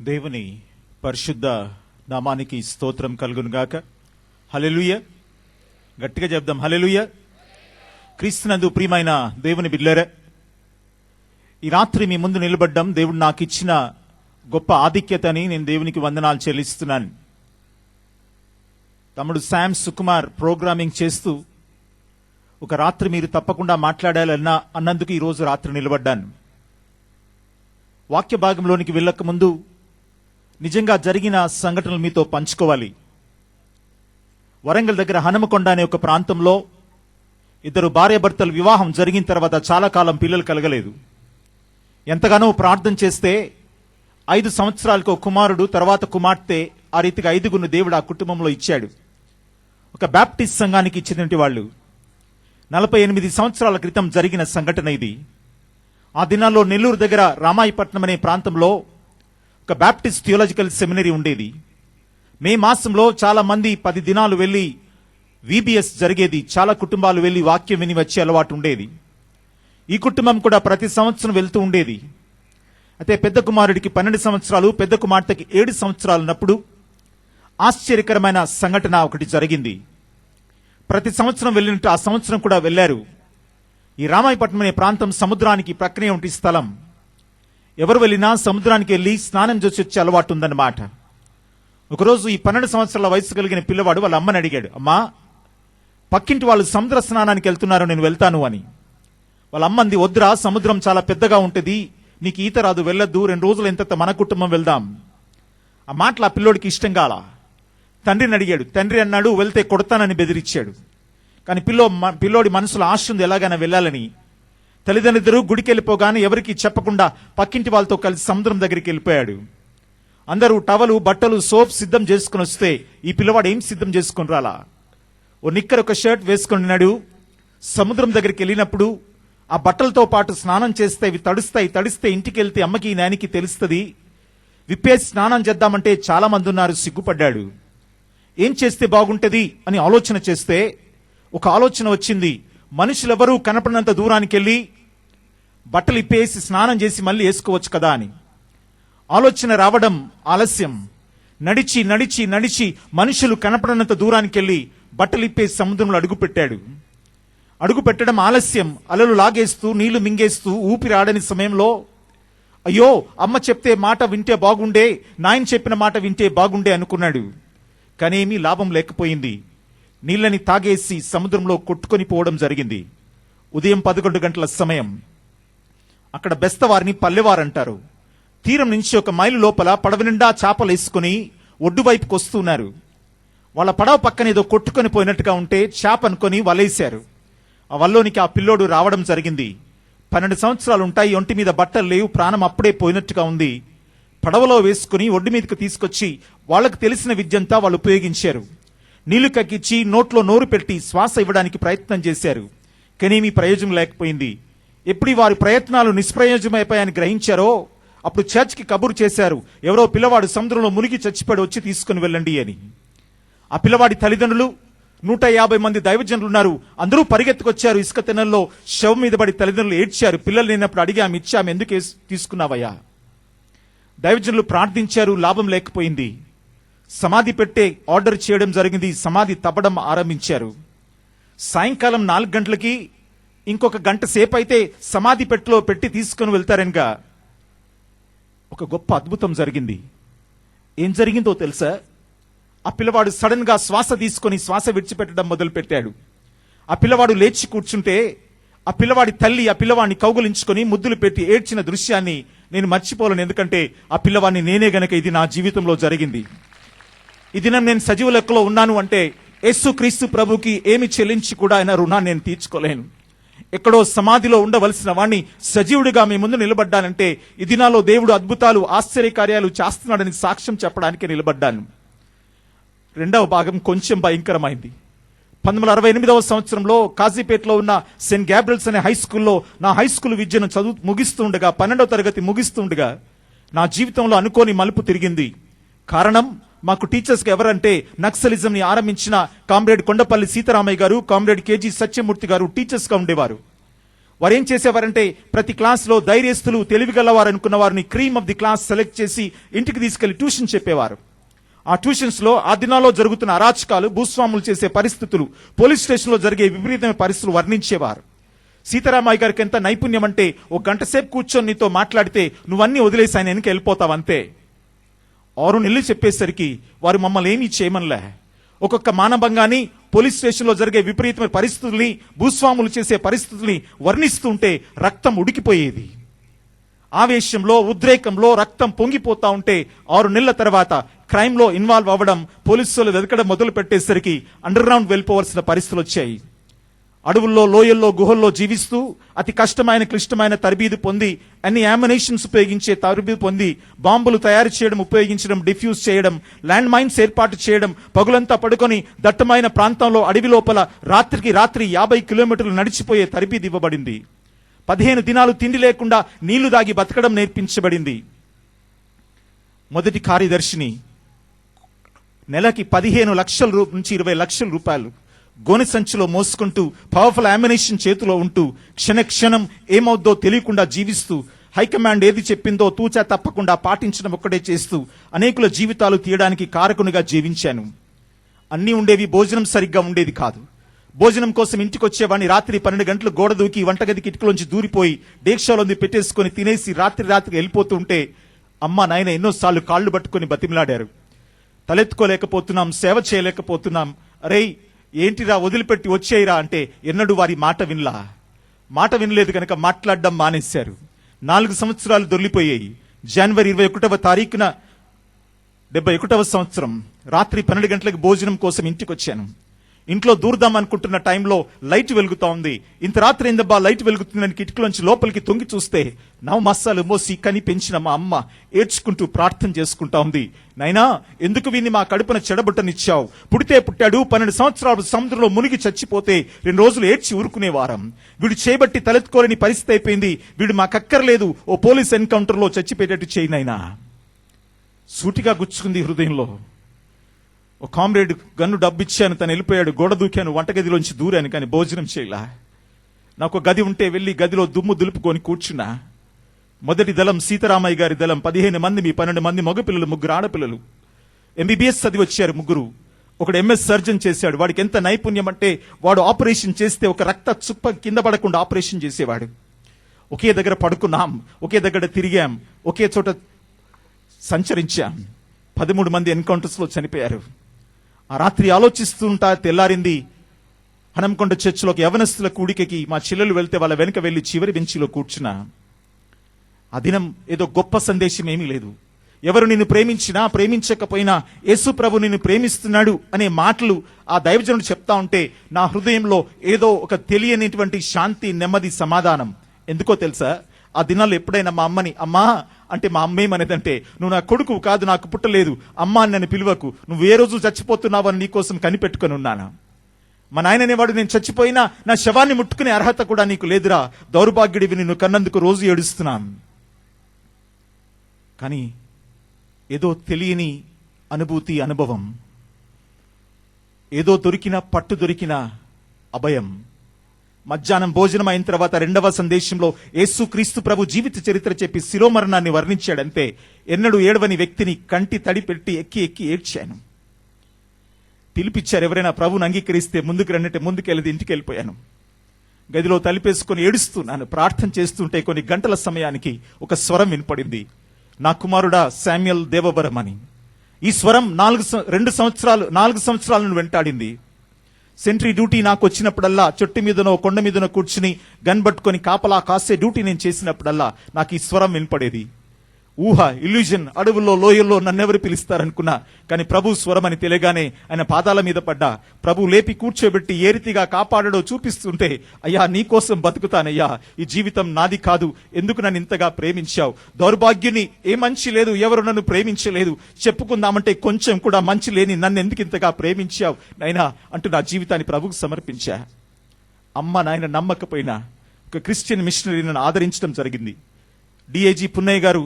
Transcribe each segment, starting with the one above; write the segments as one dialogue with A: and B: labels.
A: దేవుని పరిశుద్ధ నామానికి స్తోత్రం కలుగునుగాక. హల్లెలూయా. గట్టిగా చెప్దాం హల్లెలూయా. క్రీస్తునందు ప్రియమైన దేవుని బిడ్డలారా, ఈ రాత్రి మీ ముందు నిలబడ్డం దేవుడు నాకు ఇచ్చిన గొప్ప ఆధిక్యతని నేను దేవునికి వందనాలు చెల్లిస్తున్నాను. తమ్ముడు శామ్ సుకుమార్ ప్రోగ్రామింగ్ చేస్తూ ఒక రాత్రి మీరు తప్పకుండా అన్నందుకు ఈరోజు రాత్రి నిలబడ్డాను. వాక్య భాగంలోనికి వెళ్ళక ముందు నిజంగా జరిగిన సంఘటనలు మీతో పంచుకోవాలి. వరంగల్ దగ్గర హనుమకొండ అనే ఒక ప్రాంతంలో ఇద్దరు భార్యాభర్తల వివాహం జరిగిన తర్వాత చాలా కాలం పిల్లలు కలగలేదు. ఎంతగానో ప్రార్థన చేస్తే 5 సంవత్సరాలకు కుమారుడు, తర్వాత కుమార్తె, ఆ రీతిగా 5గురు దేవుడు ఆ కుటుంబంలో ఇచ్చాడు. ఒక బ్యాప్టిస్ట్ సంఘానికి ఇచ్చినటువంటి వాళ్ళు. 48 సంవత్సరాల క్రితం జరిగిన సంఘటన ఇది. ఆ దినాల్లో నెల్లూరు దగ్గర రామాయపట్నం అనే ప్రాంతంలో ఒక బ్యాప్టిస్ట్ థియోలాజికల్ సెమినరీ ఉండేది. మే మాసంలో చాలా మంది 10 దినాలు వెళ్లి విబిఎస్ జరిగేది. చాలా కుటుంబాలు వెళ్లి వాక్యం విని వచ్చే అలవాటు ఉండేది. ఈ కుటుంబం కూడా ప్రతి సంవత్సరం వెళ్తూ ఉండేది. అయితే పెద్ద కుమారుడికి 12 సంవత్సరాలు, పెద్ద కుమార్తెకి 7 సంవత్సరాలు ఉన్నప్పుడు ఆశ్చర్యకరమైన సంఘటన ఒకటి జరిగింది. ప్రతి సంవత్సరం వెళ్ళినట్టు ఆ సంవత్సరం కూడా వెళ్లారు. ఈ రామాయపట్నం అనే ప్రాంతం సముద్రానికి ప్రక్కనే ఉంటే స్థలం. ఎవరు వెళ్ళినా సముద్రానికి వెళ్ళి స్నానం చేసి వచ్చే అలవాటు ఉందన్నమాట. ఒకరోజు ఈ 12 సంవత్సరాల వయసు కలిగిన పిల్లవాడు వాళ్ళ అమ్మని అడిగాడు, అమ్మా, పక్కింటి వాళ్ళు సముద్ర స్నానానికి వెళ్తున్నారు, నేను వెళ్తాను అని. వాళ్ళ అమ్మ అంది, వద్దురా, సముద్రం చాలా పెద్దగా ఉంటుంది, నీకు ఈత రాదు, వెళ్ళొద్దు, 2 రోజులు ఎంత మన కుటుంబం వెళ్దాం. ఆ మాటలు ఆ పిల్లోడికి ఇష్టం కాల. తండ్రిని అడిగాడు. తండ్రి అన్నాడు, వెళ్తే కొడతానని బెదిరించాడు. కానీ పిల్లోడి మనసులో ఆశ ఉంది ఎలాగైనా వెళ్ళాలని. తల్లిదండ్రులు గుడికి వెళ్ళిపోగానే ఎవరికి చెప్పకుండా పక్కింటి వాళ్ళతో కలిసి సముద్రం దగ్గరికి వెళ్ళిపోయాడు. అందరూ టవలు, బట్టలు, సోప్ సిద్ధం చేసుకుని వస్తే ఈ పిల్లవాడు ఏం సిద్ధం చేసుకుని రాలా. ఓ నిక్కర్, ఒక షర్ట్ వేసుకుని ఉన్నాడు. సముద్రం దగ్గరికి వెళ్ళినప్పుడు ఆ బట్టలతో పాటు స్నానం చేస్తే ఇవి తడిస్తే ఇంటికి వెళ్తే అమ్మకి నాయనకి తెలుస్తుంది. విప్పేసి స్నానం చేద్దామంటే చాలా మంది ఉన్నారు, సిగ్గుపడ్డాడు. ఏం చేస్తే బాగుంటది అని ఆలోచన చేస్తే ఒక ఆలోచన వచ్చింది. మనుషులెవరూ కనపడినంత దూరానికి వెళ్ళి బట్టలు ఇప్పేసి స్నానం చేసి మళ్ళీ వేసుకోవచ్చు కదా అని ఆలోచన రావడం ఆలస్యం. నడిచి నడిచి నడిచి మనుషులు కనపడినంత దూరానికి వెళ్ళి బట్టలు ఇప్పేసి సముద్రంలో అడుగుపెట్టాడు. అడుగు పెట్టడం ఆలస్యం. అలలు లాగేస్తూ నీళ్లు మింగేస్తూ ఊపిరి ఆడని సమయంలో అయ్యో, అమ్మ చెప్తే మాట వింటే బాగుండే, నాయన చెప్పిన మాట వింటే బాగుండే అనుకున్నాడు. కానీ ఏమీ లాభం లేకపోయింది. నీళ్ళని తాగేసి సముద్రంలో కొట్టుకొని పోవడం జరిగింది. ఉదయం 11 గంటల సమయం. అక్కడ బెస్తవారిని పల్లెవారంటారు. తీరం నుంచి 1 మైలు లోపల పడవ నిండా చేపలు వేసుకుని ఒడ్డు వైపుకి వస్తున్నారు. వాళ్ళ పడవ పక్కన ఏదో కొట్టుకొని పోయినట్టుగా ఉంటే చేప అనుకొని వలేశారు. ఆ వల్లోనికి ఆ పిల్లోడు రావడం జరిగింది. 12 సంవత్సరాలు ఉంటాయి, ఒంటి మీద బట్టలు లేవు, ప్రాణం అప్పుడే పోయినట్టుగా ఉంది. పడవలో వేసుకుని ఒడ్డు మీదకి తీసుకొచ్చి వాళ్ళకు తెలిసిన విద్యంతా వాళ్ళు ఉపయోగించారు. నీళ్లు కక్కించి నోట్లో నోరు పెట్టి శ్వాస ఇవ్వడానికి ప్రయత్నం చేశారు. కానీ ఏమీ ప్రయోజనం లేకపోయింది. ఎప్పుడు వారి ప్రయత్నాలు నిష్ప్రయోజనమైపోయాయని గ్రహించారో అప్పుడు చర్చ్కి కబురు చేశారు, ఎవరో పిల్లవాడు సముద్రంలో మునిగి చచ్చిపడి వచ్చి తీసుకుని వెళ్ళండి అని. ఆ పిల్లవాడి తల్లిదండ్రులు 150 మంది దైవజనులు ఉన్నారు. అందరూ పరిగెత్తుకొచ్చారు. ఇసుక తిన్నెల్లో శవం మీద పడి తల్లిదండ్రులు ఏడ్చారు. పిల్లలు లేనప్పుడు అడిగాము, ఇచ్చాము, ఎందుకు తీసుకున్నావయ్యా? దైవజనులు ప్రార్థించారు, లాభం లేకపోయింది. సమాధి పెట్టే ఆర్డర్ చేయడం జరిగింది. సమాధి తవ్వడం ఆరంభించారు. సాయంకాలం 4 గంటలకి ఇంకొక గంట సేపు అయితే సమాధి పెట్టెలో పెట్టి తీసుకుని వెళ్తారనగా ఒక గొప్ప అద్భుతం జరిగింది. ఏం జరిగిందో తెలుసా? ఆ పిల్లవాడు సడన్ గా శ్వాస తీసుకొని శ్వాస విడిచిపెట్టడం మొదలు పెట్టాడు. ఆ పిల్లవాడు లేచి కూర్చుంటే ఆ పిల్లవాడి తల్లి ఆ పిల్లవాడిని కౌగులించుకొని ముద్దులు పెట్టి ఏడ్చిన దృశ్యాన్ని నేను మర్చిపోలేను. ఎందుకంటే ఆ పిల్లవాడిని నేనే గనక ఇది నా జీవితంలో జరిగింది. ఈ దినం నేను సజీవ లెక్కలో ఉన్నాను అంటే యేసు క్రీస్తు ప్రభుకి ఏమి చెల్లించి కూడా ఆయన రుణాన్ని నేను తీర్చుకోలేను. ఎక్కడో సమాధిలో ఉండవలసిన వాణ్ణి సజీవుడిగా మీ ముందు నిలబడ్డానంటే ఈ దినాల్లో దేవుడు అద్భుతాలు, ఆశ్చర్యకార్యాలు చేస్తున్నాడని సాక్ష్యం చెప్పడానికి నిలబడ్డాను. 2వ భాగం కొంచెం భయంకరమైంది. 1968వ సంవత్సరంలో కాజీపేటలో ఉన్న సెయింట్ గ్యాబ్రియల్స్ అనే హై స్కూల్లో నా హై స్కూల్ విద్యను ముగిస్తూ ఉండగా 12వ తరగతి ముగిస్తూ ఉండగా నా జీవితంలో అనుకోని మలుపు తిరిగింది. కారణం, మాకు టీచర్స్కి ఎవరంటే నక్సలిజంని ఆరంభించిన కామ్రేడ్ కొండపల్లి సీతారామయ్య గారు, కామ్రేడ్ కేజీ సత్యమూర్తి గారు టీచర్స్గా ఉండేవారు. వారు ఏం చేసేవారంటే ప్రతి క్లాస్లో ధైర్యస్తులు, తెలివిగలవారు అనుకున్న వారిని cream of the class select చేసి ఇంటికి తీసుకెళ్లి ట్యూషన్ చెప్పేవారు. ఆ ట్యూషన్స్ లో ఆ దినాల్లో జరుగుతున్న అరాచకాలు, భూస్వాములు చేసే పరిస్థితులు, పోలీస్ స్టేషన్ లో జరిగే విపరీతమైన పరిస్థితులు వర్ణించేవారు. సీతారామయ్య గారికి ఎంత నైపుణ్యం అంటే, ఒక గంట సేపు కూర్చొని నీతో మాట్లాడితే నువ్వన్నీ వదిలేసి ఆయన వెనక వెళ్ళిపోతావు అంతే. 6 నెలలు చెప్పేసరికి వారు మమ్మల్ని ఏమీ చేయమనిలే. ఒక్కొక్క మానభంగాన్ని, పోలీస్ స్టేషన్లో జరిగే విపరీతమైన పరిస్థితుల్ని, భూస్వాములు చేసే పరిస్థితుల్ని వర్ణిస్తుంటే రక్తం ఉడికిపోయేది. ఆవేశంలో, ఉద్రేకంలో రక్తం పొంగిపోతా ఉంటే 6 నెలల తర్వాత క్రైమ్ లో ఇన్వాల్వ్ అవ్వడం, పోలీసులు వెతకడం మొదలు పెట్టేసరికి అండర్ గ్రౌండ్ వెళ్ళిపోవాల్సిన పరిస్థితులు వచ్చాయి. అడవుల్లో, లోయల్లో, గుహల్లో జీవిస్తూ అతి కష్టమైన, క్లిష్టమైన తరబీదు పొంది, అన్ని యామినేషన్స్ ఉపయోగించే తరబీదు పొంది, బాంబులు తయారు చేయడం, ఉపయోగించడం, డిఫ్యూజ్ చేయడం, ల్యాండ్ మైన్స్ ఏర్పాటు చేయడం, పగులంతా పడుకొని దట్టమైన ప్రాంతంలో అడవి లోపల రాత్రికి రాత్రి 50 కిలోమీటర్లు నడిచిపోయే తరబీదు ఇవ్వబడింది. 15 దినాలు తిండి లేకుండా నీళ్లు దాగి బతకడం నేర్పించబడింది. మొదటి కార్యదర్శిని నెలకి 15 లక్షల నుంచి 20 లక్షల రూపాయలు గోనె సంచిలో మోసుకుంటూ, పవర్ఫుల్ అమ్యునిషన్ చేతిలో ఉంటూ, క్షణక్షణం ఏమవుద్దో తెలియకుండా జీవిస్తూ, హైకమాండ్ ఏది చెప్పిందో తూచా తప్పకుండా పాటించడం ఒక్కడే చేస్తూ అనేకుల జీవితాలు తీయడానికి కారకునిగా జీవించాను. అన్నీ ఉండేవి, భోజనం సరిగ్గా ఉండేది కాదు. భోజనం కోసం ఇంటికి వచ్చేవాడిని రాత్రి 12 గంటలు గోడ దూకి వంటగది కిటికలోంచి దూరిపోయి డేక్షలోంది పెట్టేసుకొని తినేసి రాత్రి వెళ్ళిపోతూ ఉంటే అమ్మ, నాయన ఎన్నోసార్లు కాళ్ళు పట్టుకొని బతిమిలాడారు. తలెత్తుకోలేకపోతున్నాం, సేవ చేయలేకపోతున్నాం. అరే ఏంటిరా, వదిలిపెట్టి వచ్చేయరా అంటే ఎన్నడూ వారి మాట వినలేదు కనుక మాట్లాడడం మానేశారు. 4 సంవత్సరాలు దొర్లిపోయాయి. జనవరి 21వ తారీఖున 71వ సంవత్సరం రాత్రి 12 గంటలకు భోజనం కోసం ఇంటికి వచ్చాను. ఇంట్లో దూరదాం అనుకుంటున్న టైంలో లైట్ వెలుగుతా ఉంది. ఇంత రాత్రి ఏందబ్బా లైట్ వెలుగుతుందని కిటికీలోంచి లోపలికి తొంగి చూస్తే 9 మాసాలు మోసి కని పెంచిన మా అమ్మ ఏడ్చుకుంటూ ప్రార్థన చేసుకుంటా ఉంది. నైనా, ఎందుకు వీన్ని మా కడుపున చెడబుట్టనిచ్చావు? పుడితే పుట్టాడు, 12 సంవత్సరాలు సముద్రంలో మునిగి చచ్చిపోతే 2 రోజులు ఏడ్చి ఊరుకునేవారం. వీడు చేయబట్టి తలెత్తుకోలేని పరిస్థితి అయిపోయింది. వీడు మాకక్కర్లేదు, ఓ పోలీస్ ఎన్కౌంటర్లో చచ్చిపోయేటట్టు చేయనైనా. సూటిగా గుచ్చుకుంది హృదయంలో. ఒక కామ్రేడ్ గన్ను డబ్బిచ్చాను, తను వెళ్ళిపోయాడు. గోడ దూకాను, వంటగదిలోంచి దూరాను, కానీ భోజనం చేయలా. నాకు గది ఉంటే వెళ్ళి గదిలో దుమ్ము దులుపుకొని కూర్చున్నా. మొదటి దళం సీతారామయ్య గారి దళం 15 మంది, మీ 12 మంది మగపిల్లలు, 3 ఆడపిల్లలు. MBBS చదివి వచ్చారు 3. ఒకడు MS సర్జన్ చేశాడు. వాడికి ఎంత నైపుణ్యం అంటే, వాడు ఆపరేషన్ చేస్తే ఒక రక్త చుప్ప కింద పడకుండా ఆపరేషన్ చేసేవాడు. ఒకే దగ్గర పడుకున్నాం, ఒకే దగ్గర తిరిగాం, ఒకే చోట సంచరించాం. 13 మంది ఎన్కౌంటర్స్ లో చనిపోయారు. ఆ రాత్రి ఆలోచిస్తుంటా తెల్లారింది. హనంకొండ చర్చిలోకి యవనస్తుల కూడికకి మా చెల్లెలు వెళ్తే వాళ్ళ వెనుక వెళ్లి చివరి బెంచిలో కూర్చున్నా. ఆ దినం ఏదో గొప్ప సందేశం ఏమీ లేదు. ఎవరు నిన్ను ప్రేమించినా ప్రేమించకపోయినా యేసు ప్రభు నిన్ను ప్రేమిస్తున్నాడు అనే మాటలు ఆ దైవజనుడు చెప్తా ఉంటే నా హృదయంలో ఏదో ఒక తెలియనిటువంటి శాంతి, నెమ్మది, సమాధానం. ఎందుకో తెలుసా, ఆ దినాల్లో ఎప్పుడైనా మా అమ్మని అమ్మా అంటే మా అమ్మేమనేదంటే, నువ్వు నా కొడుకు కాదు, నాకు పుట్టలేదు, అమ్మా అని నన్ను పిలువకు, నువ్వు ఏ రోజు చచ్చిపోతున్నావని నీకోసం కనిపెట్టుకుని ఉన్నానా. మా నాయన అనేవాడు, నేను చచ్చిపోయినా నా శవాన్ని ముట్టుకునే అర్హత కూడా నీకు లేదురా, దౌర్భాగ్యుడివి, నిన్ను కన్నందుకు రోజు ఏడుస్తున్నాను. కానీ ఏదో తెలియని అనుభూతి, అనుభవం, ఏదో దొరికిన పట్టు దొరికిన అభయం. మధ్యాహ్నం భోజనం అయిన తర్వాత 2వ సందేశంలో యేసు క్రీస్తు ప్రభు జీవిత చరిత్ర చెప్పి శిరోమరణాన్ని వర్ణించాడంతే. ఎన్నడూ ఏడవని వ్యక్తిని కంటి తడి పెట్టి ఎక్కి ఏడ్చాను. పిలిపించారు ఎవరైనా ప్రభుని అంగీకరిస్తే ముందుకు రండి, ముందుకు వెళ్ళి ఇంటికి వెళ్ళిపోయాను. గదిలో తలిపేసుకొని ఏడుస్తున్నాను. ప్రార్థన చేస్తుంటే కొన్ని గంటల సమయానికి ఒక స్వరం వినపడింది, నా కుమారుడా శామ్యుయల్ దేవబరం అని. ఈ స్వరం 4 సంవత్సరాలను వెంటాడింది. సెంట్రీ డ్యూటీ నాకు వచ్చినప్పుడల్లా, చెట్టు మీదనో కొండ మీదనో కూర్చుని గన్ పట్టుకొని కాపలా కాసే డ్యూటీ నేను చేసినప్పుడల్లా నాకు ఈ స్వరం వినపడేది. ఊహ, ఇల్యూజన్. అడవుల్లో, లోయల్లో నన్నెవరు పిలుస్తారనుకున్నా, కానీ ప్రభు స్వరం అని తెలియగానే ఆయన పాదాల మీద పడ్డా. ప్రభు లేపి కూర్చోబెట్టి ఏ రీతిగా కాపాడడో చూపిస్తుంటే, అయ్యా నీకోసం బతుకుతానయ్యా, ఈ జీవితం నాది కాదు, ఎందుకు నన్ను ఇంతగా ప్రేమించావు? దౌర్భాగ్యుని, ఏ మంచి లేదు, ఎవరు నన్ను ప్రేమించలేదు, చెప్పుకుందామంటే కొంచెం కూడా మంచి లేని నన్ను ఎందుకు ఇంతగా ప్రేమించావు నైనా అంటూ నా జీవితాన్ని ప్రభుకు సమర్పించా. అమ్మ నాయన నమ్మకపోయినా ఒక క్రిస్టియన్ మిషనరీ నన్ను ఆదరించడం జరిగింది. DIG పున్నయ్య గారు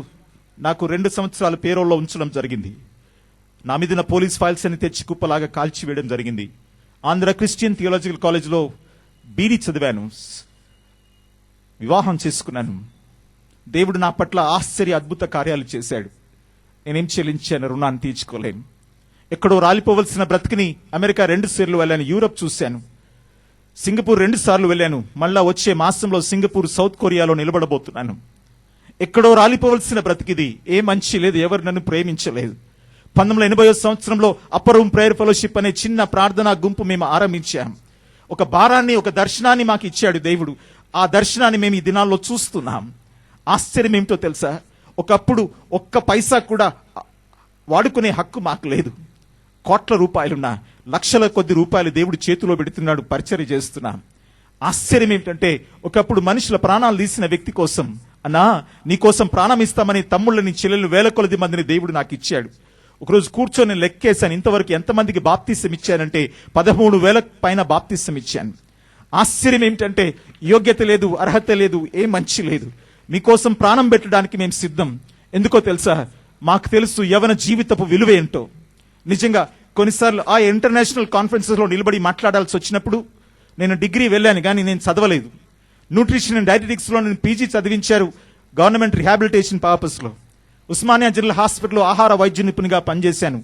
A: నాకు 2 సంవత్సరాలు పేరోల్లో ఉంచడం జరిగింది. నా మీదున్న పోలీస్ ఫైల్స్ అని తెచ్చి కుప్పలాగా కాల్చివేయడం జరిగింది. ఆంధ్ర క్రిస్టియన్ థియాలజికల్ కాలేజ్లో BD చదివాను. వివాహం చేసుకున్నాను. దేవుడు నా పట్ల ఆశ్చర్య అద్భుత కార్యాలు చేశాడు. నేనేం చెల్లించాను? రుణాన్ని తీర్చుకోలేను. ఎక్కడో రాలిపోవలసిన బ్రతికిని అమెరికా 2 సార్లు వెళ్ళాను. యూరప్ చూశాను. సింగపూర్ 2 సార్లు వెళ్ళాను. మళ్ళా వచ్చే మాసంలో సింగపూర్, సౌత్ కొరియాలో నిలబడబోతున్నాను. ఎక్కడో రాలిపోవలసిన బ్రతికిది. ఏ మంచి లేదు, ఎవరు నన్ను ప్రేమించలేదు. 1980 సంవత్సరంలో అప్పర్ రూమ్ ప్రేయర్ ఫెలోషిప్ అనే చిన్న ప్రార్థనా గుంపు మేము ఆరంభించాం. ఒక భారాన్ని, ఒక దర్శనాన్ని మాకు ఇచ్చాడు దేవుడు. ఆ దర్శనాన్ని మేము ఈ దినాల్లో చూస్తున్నాం. ఆశ్చర్యం ఏమిటో తెలుసా? ఒకప్పుడు ఒక్క పైసా కూడా వాడుకునే హక్కు మాకు లేదు. కోట్ల రూపాయలున్నా, లక్షల కొద్ది రూపాయలు దేవుడు చేతిలో పెడుతున్నాడు, పరిచర్య చేస్తున్నాం. ఆశ్చర్యం ఏమిటంటే, ఒకప్పుడు మనుషుల ప్రాణాలు తీసిన వ్యక్తి కోసం, అన్నా నీకోసం ప్రాణం ఇస్తామని తమ్ముళ్ళని, చెల్లెలు, వేల కొలది మందిని దేవుడు నాకు ఇచ్చాడు. ఒకరోజు కూర్చొని లెక్కేశాను, ఇంతవరకు ఎంతమందికి బాప్తిసం ఇచ్చానంటే 13,000 పైన బాప్తిసం ఇచ్చాను. ఆశ్చర్యం ఏమిటంటే, యోగ్యత లేదు, అర్హత లేదు, ఏ మంచి లేదు. మీకోసం ప్రాణం పెట్టడానికి మేము సిద్ధం. ఎందుకో తెలుసా? మాకు తెలుసు యవన జీవితపు విలువ ఏంటో. నిజంగా కొన్నిసార్లు ఆ ఇంటర్నేషనల్ కాన్ఫరెన్సెస్ లో నిలబడి మాట్లాడాల్సి వచ్చినప్పుడు, నేను డిగ్రీ వెళ్ళాను కానీ నేను చదవలేదు. న్యూట్రిషన్ అండ్ డైటెటిక్స్ లో నేను పీజీ చదివించారు గవర్నమెంట్ రిహాబిలిటేషన్ పర్పస్ లో. ఉస్మానియా జనరల్ హాస్పిటల్లో ఆహార వైద్య నిపుణునిగా పనిచేశాను.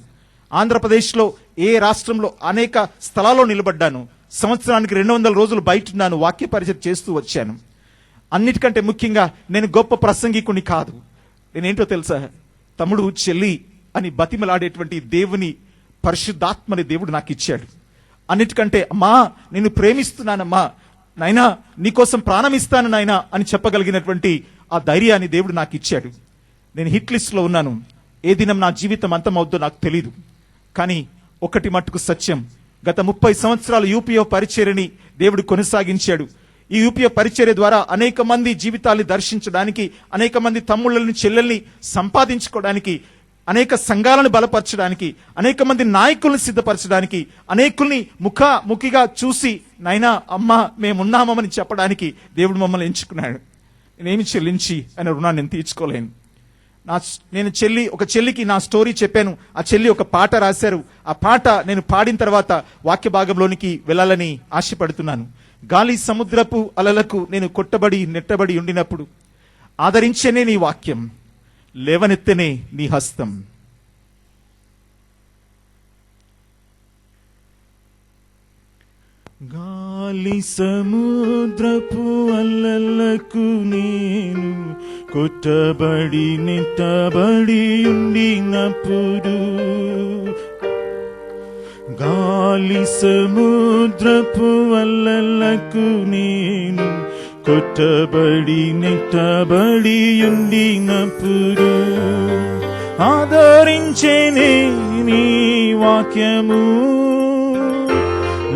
A: ఆంధ్రప్రదేశ్లో ఏ రాష్ట్రంలో అనేక స్థలాల్లో నిలబడ్డాను. సంవత్సరానికి 200 రోజులు బయటున్నాను, వాక్య పరిచయం చేస్తూ వచ్చాను. అన్నిటికంటే ముఖ్యంగా నేను గొప్ప ప్రసంగికుని కాదు. నేనేంటో తెలుసా? తమ్ముడు, చెల్లి అని బతిమలాడేటువంటి దేవుని పరిశుద్ధాత్మని దేవుడు నాకు ఇచ్చాడు. అన్నిటికంటే అమ్మా నేను ప్రేమిస్తున్నానమ్మా, నాయనా నీకోసం ప్రాణం ఇస్తాను నాయనా అని చెప్పగలిగినటువంటి ఆ ధైర్యాన్ని దేవుడు నాకు ఇచ్చాడు. నేను హిట్ లిస్ట్ లో ఉన్నాను. ఏ దినం నా జీవితం అంతమవుద్దో నాకు తెలీదు. కానీ ఒకటి మట్టుకు సత్యం, గత 30 సంవత్సరాలు యూపీఓ పరిచర్యని దేవుడు కొనసాగించాడు. ఈ యూపీఓ పరిచర్య ద్వారా అనేక మంది జీవితాన్ని దర్శించడానికి, అనేక మంది తమ్ముళ్ళని, చెల్లెల్ని సంపాదించుకోవడానికి, అనేక సంఘాలను బలపరచడానికి, అనేక మంది నాయకుల్ని సిద్ధపరచడానికి, అనేకుల్ని ముఖిగా చూసి నాయనా అమ్మ మేమున్నామని చెప్పడానికి దేవుడు మమ్మల్ని ఎంచుకున్నాడు. నేనేమి చెల్లించి ఆయన రుణాన్ని నేను తీర్చుకోలేను. ఒక చెల్లికి నా స్టోరీ చెప్పాను. ఆ చెల్లి ఒక పాట రాశారు. ఆ పాట నేను పాడిన తర్వాత వాక్య భాగంలోనికి వెళ్ళాలని ఆశపడుతున్నాను. గాలి సముద్రపు అలలకు నేను కొట్టబడి నెట్టబడి ఉండినప్పుడు ఆదరించేనే నీ వాక్యం, లేవనెత్తనే నీ హస్తం. గాలి సముద్రపు అలలకు నేను కొట్టబడి నెట్టబడి ఉండినప్పుడు, గాలి సముద్రపు అలలకు నేను కొట్టబడి నెట్టబడి ఉండినప్పుడు ఆదరించేనే నీ వాక్యము,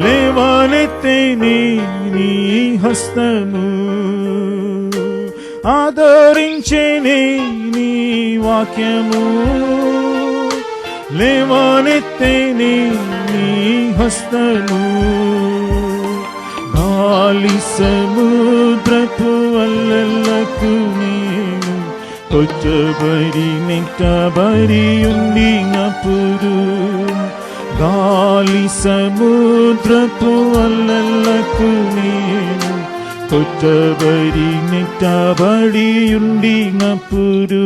A: లేవనెత్తేనే నీ హస్తము. ఆదరించేనే నీ వాక్యము, లేవనెత్తేనే నీ హస్తము. గాలి సముద్రపు అలలకు నేను కొట్టబడి నెట్టబడి ఉండినప్పుడు, గాలి సముద్రపు అలలకు నేను కొట్టబడి నెట్టబడి ఉండినప్పుడు.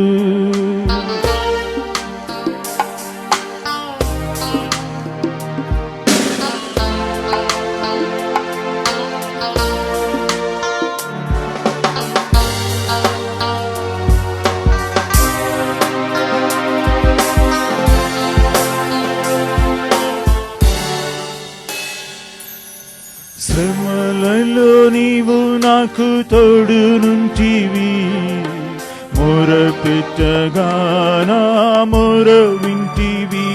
A: శ్రమలలో నీవు నాకు తోడునుంటివి, మొరపెట్టగా నా మొర వింటివి.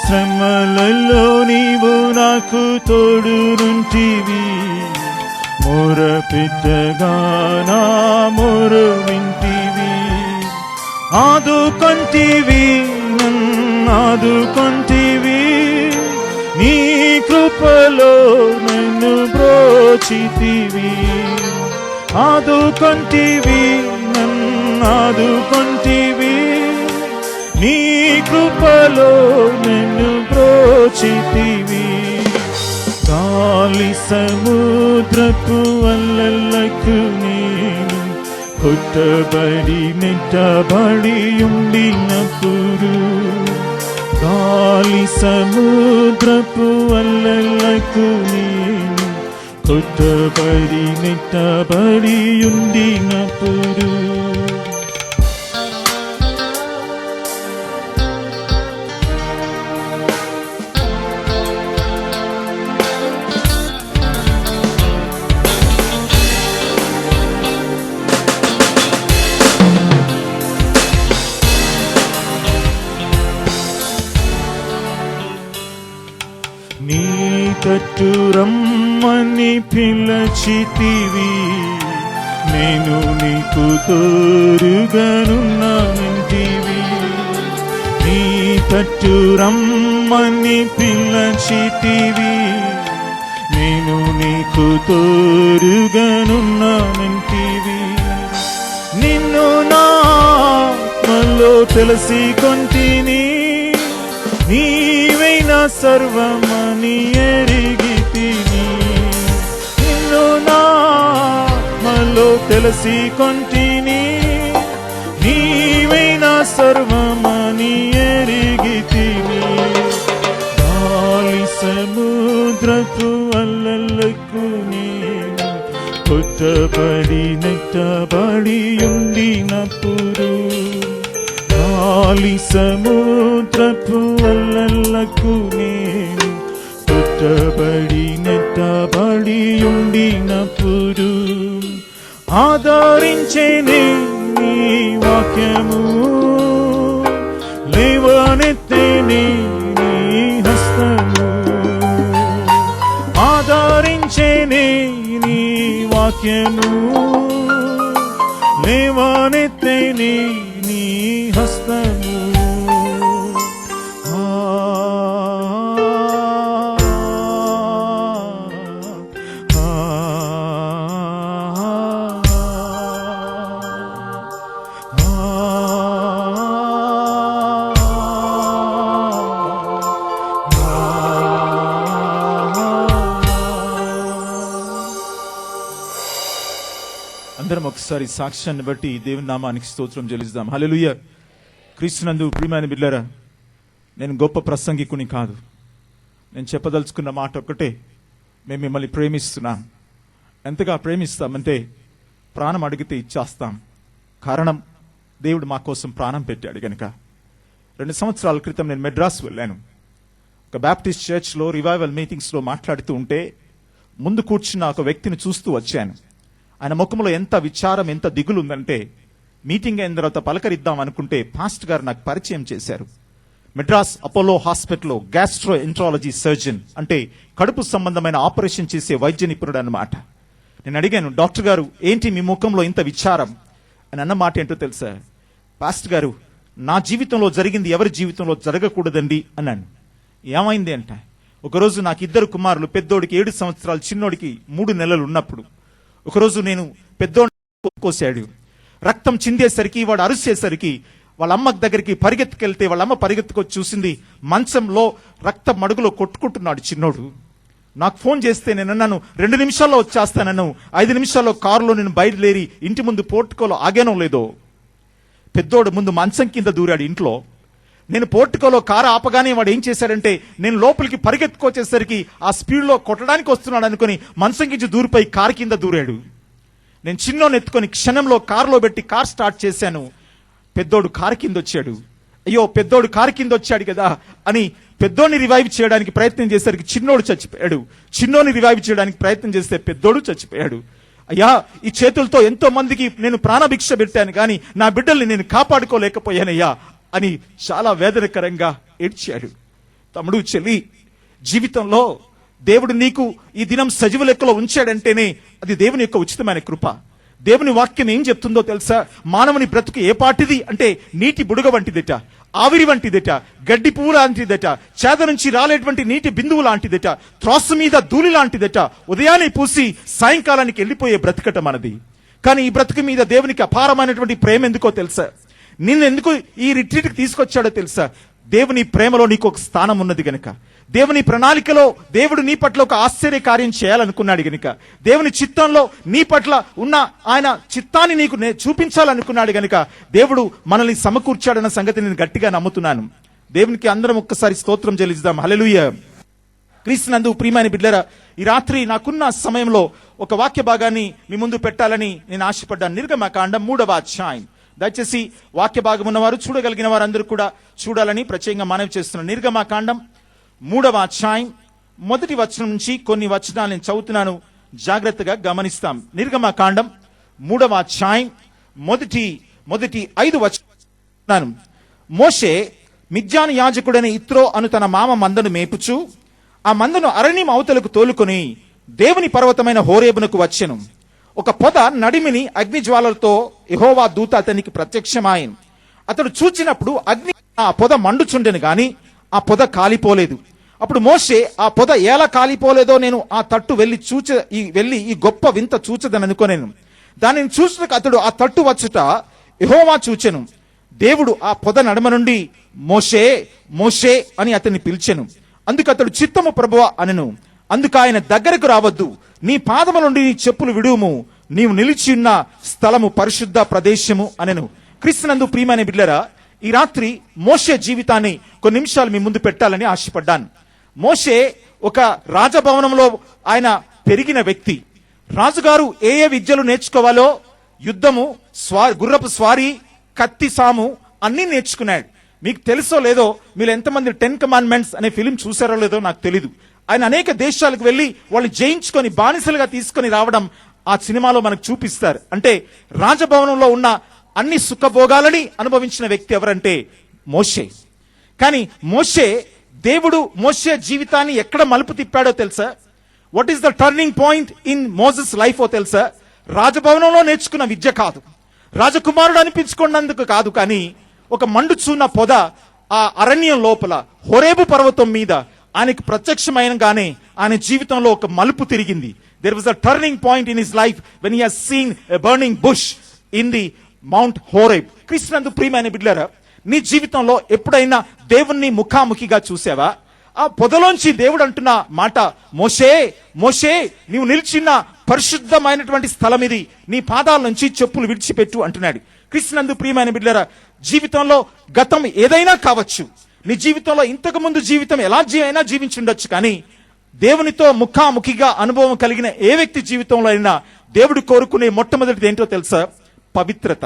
A: శ్రమలలో నీవు నాకు తోడునుంటివి, మొరపెట్టగా నా మొర వింటివి. ఆదుకొంటివి, నన్నాదుకొంటివి, నీ కృపలో నన్ను బ్రోచితివి. ఆదుకొంటివి, నన్నాదుకొంటివి, నీ కృపలో నన్ను బ్రోచితివి. గాలి
B: గాలి సముద్రపు అలలకు నేను కొట్టబడి నెట్టబడి ఉండినప్పుడు, గాలి సముద్రపు అలలకు నేను కొట్టబడి నెట్టబడి ఉండినప్పుడు, నీ తట్టు రమ్మని పిలచితివి, నేను నీకు తోడుగానున్నానంటివి. నీ తట్టు రమ్మని పిలచితివి, నేను నీకు తోడుగానున్నానంటివి. నిన్ను నాలో తెలిసి కొంటిని, నీవైనా సర్వమని ఎరిగితిని. నిన్ను నాలో తెలిసి కొంటిని, నీవైనా సర్వమని ఎరిగితిని. గాలి సముద్రపు అలలకు నేను కొట్టబడి నెట్టబడి ఉండినప్పుడు, గాలి సముద్రపు అలలకు నేను కొట్టబడి నెట్టబడి ఉండినప్పుడు, ఆదరించేనే నీ వాక్యము, లేవనెత్తేనే నీ హస్తము. ఆదరించేనే నీ వాక్యము, లేవనెత్తేనే నీ హస్తము.
A: అందరం ఒకసారి సాక్ష్యాన్ని బట్టి దేవుని నామానికి స్తోత్రం చెల్లిద్దాం. హల్లెలూయా. క్రీస్తునందు ప్రియమైన బిడ్డలారా, నేను గొప్ప ప్రసంగికుని కాదు. నేను చెప్పదలుచుకున్న మాట ఒక్కటే, మేము మిమ్మల్ని ప్రేమిస్తున్నాం. ఎంతగా ప్రేమిస్తామంటే ప్రాణం అడిగితే ఇచ్చేస్తాం. కారణం, దేవుడు మా కోసం ప్రాణం పెట్టాడు గనుక. 2 సంవత్సరాల క్రితం నేను మెడ్రాస్ వెళ్ళాను. ఒక బ్యాప్టిస్ట్ చర్చ్లో రివైవల్ మీటింగ్స్లో మాట్లాడుతూ ఉంటే ముందు కూర్చున్న ఒక వ్యక్తిని చూస్తూ వచ్చాను. ఆయన ముఖంలో ఎంత విచారం, ఎంత దిగులు ఉందంటే, మీటింగ్ అయిన తర్వాత పలకరిద్దాం అనుకుంటే పాస్టర్ గారు నాకు పరిచయం చేశారు. మెడ్రాస్ అపోలో హాస్పిటల్లో గ్యాస్ట్రో ఎంట్రాలజీ సర్జన్, అంటే కడుపు సంబంధమైన ఆపరేషన్ చేసే వైద్య నిపుణుడు అన్నమాట. నేను అడిగాను, డాక్టర్ గారు ఏంటి మీ ముఖంలో ఇంత విచారం అని. అన్న మాట ఏంటో తెలుసా? పాస్టర్ గారు, నా జీవితంలో జరిగింది ఎవరి జీవితంలో జరగకూడదండి అన్నాను. ఏమైంది అంట, ఒకరోజు నాకు 2 కుమారులు, పెద్దోడికి 7 సంవత్సరాలు, చిన్నోడికి 3 నెలలు ఉన్నప్పుడు ఒకరోజు నేను పెద్దోడిని కోసాడు. రక్తం చిందేసరికి, వాడు అరిసేసరికి వాళ్ళ అమ్మ దగ్గరికి పరిగెత్తుకెళ్తే వాళ్ళ అమ్మ పరిగెత్తుకొచ్చి చూసింది, మంచంలో రక్త మడుగులో కొట్టుకుంటున్నాడు చిన్నోడు. నాకు ఫోన్ చేస్తే నేను అన్నాను 2 నిమిషాల్లో వచ్చేస్తానన్నాను. 5 నిమిషాల్లో కారులో నేను బయలుదేరి ఇంటి ముందు పోర్టుకోలో ఆగానో లేదో, పెద్దోడు ముందు మంచం కింద దూరాడు ఇంట్లో. నేను పోర్టుకోలో కారు ఆపగానే వాడు ఏం చేశాడంటే, నేను లోపలికి పరిగెత్తుకొచ్చేసరికి ఆ స్పీడ్లో కొట్టడానికి వస్తున్నాడు అనుకుని మంచం కింద దూరిపోయి కారు కింద దూరాడు. నేను చిన్నోని ఎత్తుకొని క్షణంలో కారులో పెట్టి కార్ స్టార్ట్ చేశాను. పెద్దోడు కారు కింద వచ్చాడు. అయ్యో, పెద్దోడు కారు కింద వచ్చాడు కదా అని పెద్దోడిని రివైవ్ చేయడానికి ప్రయత్నం చేసేసరికి చిన్నోడు చచ్చిపోయాడు. చిన్నోని రివైవ్ చేయడానికి ప్రయత్నం చేస్తే పెద్దోడు చచ్చిపోయాడు. అయ్యా, ఈ చేతులతో ఎంతో మందికి నేను ప్రాణభిక్ష పెట్టాను, కానీ నా బిడ్డల్ని నేను కాపాడుకోలేకపోయానయ్యా అని చాలా వేదనకరంగా ఏడ్చాడు. తమ్ముడు, చెల్లి, జీవితంలో దేవుడు నీకు ఈ దినం సజీవ లెక్కలో ఉంచాడంటేనే అది దేవుని యొక్క ఉచితమైన కృప. దేవుని వాక్యం ఏం చెప్తుందో తెలుసా? మానవుని బ్రతుకు ఏ పాటిది అంటే నీటి బుడగ వంటిదట, ఆవిరి వంటిదట, గడ్డి పువ్వు లాంటిదట, చేద నుంచి రాలేటువంటి నీటి బిందువు లాంటిదట, త్రాసు మీద ధూళి లాంటిదట. ఉదయాన్నే పూసి సాయంకాలానికి వెళ్ళిపోయే బ్రతుకట మనది. కానీ ఈ బ్రతుకు మీద దేవునికి అపారమైనటువంటి ప్రేమ ఎందుకో తెలుసా? నిన్ను ఎందుకు ఈ రిట్రీట్కి తీసుకొచ్చాడో తెలుసా? దేవుని ప్రేమలో నీకు ఒక స్థానం ఉన్నది గనుక, దేవుని ప్రణాళికలో దేవుడు నీ పట్ల ఒక ఆశ్చర్య కార్యం చేయాలనుకున్నాడు గనుక, దేవుని చిత్తంలో నీ పట్ల ఉన్న ఆయన చిత్తాన్ని నీకు చూపించాలనుకున్నాడు గనుక దేవుడు మనల్ని సమకూర్చాడన్న సంగతి నేను గట్టిగా నమ్ముతున్నాను. దేవునికి అందరం ఒక్కసారి స్తోత్రం చెల్లిద్దాం. హల్లెలూయా. క్రీస్తునందు ప్రియమైన బిడ్డలారా, ఈ రాత్రి నాకున్న సమయంలో ఒక వాక్య భాగాన్ని మీ ముందు పెట్టాలని నేను ఆశపడ్డాను. నిర్గమకాండం 3వ అధ్యాయం. దయచేసి వాక్య భాగం ఉన్నవారు, చూడగలిగిన వారందరూ కూడా చూడాలని ప్రత్యేకంగా మనవి చేస్తున్నాను. నిర్గమకాండం 3వ అధ్యాయం 1వ వచనం నుంచి కొన్ని వచనాలు నేను చదువుతున్నాను, జాగ్రత్తగా గమనిస్తాం. నిర్గమకాండం 3వ అధ్యాయం మొదటి 5 వచనాలు. మోషే మిద్యాను యాజకుడైన ఇత్రో అను తన మామ మందను మేపుచు ఆ మందను అరణ్యం అవతలకు తోలుకొని దేవుని పర్వతమైన హోరేబునకు వచ్చెను. ఒక పొద నడిమిని అగ్నిజ్వాలలతో యెహోవా దూత అతనికి ప్రత్యక్షమాయెను. అతడు చూచినప్పుడు అగ్ని ఆ పొద మండుచుండెను గాని ఆ పొద కాలిపోలేదు. అప్పుడు మోషే ఆ పొద ఎలా కాలిపోలేదో నేను ఆ తట్టు వెళ్ళి ఈ గొప్ప వింత చూచదని అనుకొనేను. దానిని చూసినకు అతడు ఆ తట్టు వచ్చుట యెహోవా చూచెను. దేవుడు ఆ పొద నడుమ నుండి మోషే మోషే అని అతన్ని పిలిచెను. అందుకు అతడు చిత్తము ప్రభువా అనెను. అందుకు ఆయన దగ్గరకు రావద్దు, నీ పాదము నుండి నీ చెప్పులు విడువుము, నీవు నిలిచి ఉన్న స్థలము పరిశుద్ధ ప్రదేశము అనెను. క్రీస్తునందు ప్రియమైన బిడ్డలారా, ఈ రాత్రి మోషే జీవితాన్ని కొన్ని నిమిషాలు మీ ముందు పెట్టాలని ఆశపడ్డాను. మోషే ఒక రాజభవనంలో ఆయన పెరిగిన వ్యక్తి. రాజుగారు ఏ విద్యలు నేర్చుకోవాలో, యుద్ధము, గుర్రపు స్వారీ, కత్తి సాము అన్ని నేర్చుకున్నాడు. మీకు తెలుసో లేదో, మీరు ఎంతమంది 10 కమాండ్మెంట్స్ అనే ఫిలిం చూసారో లేదో నాకు తెలీదు. ఆయన అనేక దేశాలకు వెళ్ళి వాళ్ళు జయించుకొని బానిసలుగా తీసుకొని రావడం ఆ సినిమాలో మనకు చూపిస్తారు. అంటే రాజభవనంలో ఉన్న అన్ని సుఖభోగాలని అనుభవించిన వ్యక్తి ఎవరంటే మోషే. కానీ దేవుడు మోషే జీవితాన్ని ఎక్కడ మలుపు తిప్పాడో తెలుసా? What is the turning point in Moses life ఓ తెలుసా? రాజభవనంలో నేర్చుకున్న విద్య కాదు, రాజకుమారుడు అనిపించుకున్నందుకు కాదు, కానీ ఒక మండుచున్న పొద ఆ అరణ్యం లోపల హోరేబు పర్వతం మీద ఆయనకు ప్రత్యక్షమైనగానే ఆయన జీవితంలో ఒక మలుపు తిరిగింది. There was a turning point in his life when he has seen a burning bush in the Mount Horeb. క్రీస్తునందు ప్రియమైన బిడ్డలారా, నీ జీవితంలో ఎప్పుడైనా దేవుణ్ణి ముఖాముఖిగా చూసావా? ఆ పొదలోంచి దేవుడు అంటున్న మాట, మోషే మోషే నీవు నిలిచిన పరిశుద్ధమైనటువంటి స్థలం ఇది, నీ పాదాల నుంచి చెప్పులు విడిచిపెట్టు అంటున్నాడు. క్రీస్తునందు ప్రియమైన బిడ్డలారా, జీవితంలో గతం ఏదైనా కావచ్చు, నీ జీవితంలో ఇంతకు ముందు జీవితం ఎలా అయినా జీవించుండొచ్చు, కానీ దేవునితో ముఖాముఖిగా అనుభవం కలిగిన ఏ వ్యక్తి జీవితంలో అయినా దేవుడు కోరుకునే మొట్టమొదటిది ఏంటో తెలుసా? పవిత్రత,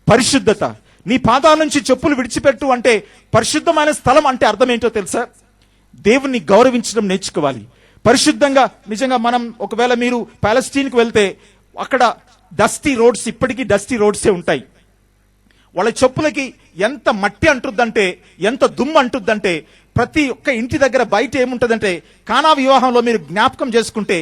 A: పరిశుద్ధత. నీ పాదాల నుంచి చెప్పులు విడిచిపెట్టు అంటే పరిశుద్ధమైన స్థలం అంటే అర్థం ఏంటో తెలుసా? దేవుణ్ణి గౌరవించడం నేర్చుకోవాలి. పరిశుద్ధంగా నిజంగా మనం ఒకవేళ మీరు పాలస్తీన్కి వెళ్తే అక్కడ డస్టీ రోడ్స్, ఇప్పటికీ డస్టీ రోడ్సే ఉంటాయి. వాళ్ళ చెప్పులకి ఎంత మట్టి అంటుద్దంటే, ఎంత దుమ్ము అంటుద్దంటే, ప్రతి ఒక్క ఇంటి దగ్గర బయట ఏముంటదంటే, కానా వివాహంలో మీరు జ్ఞాపకం చేసుకుంటే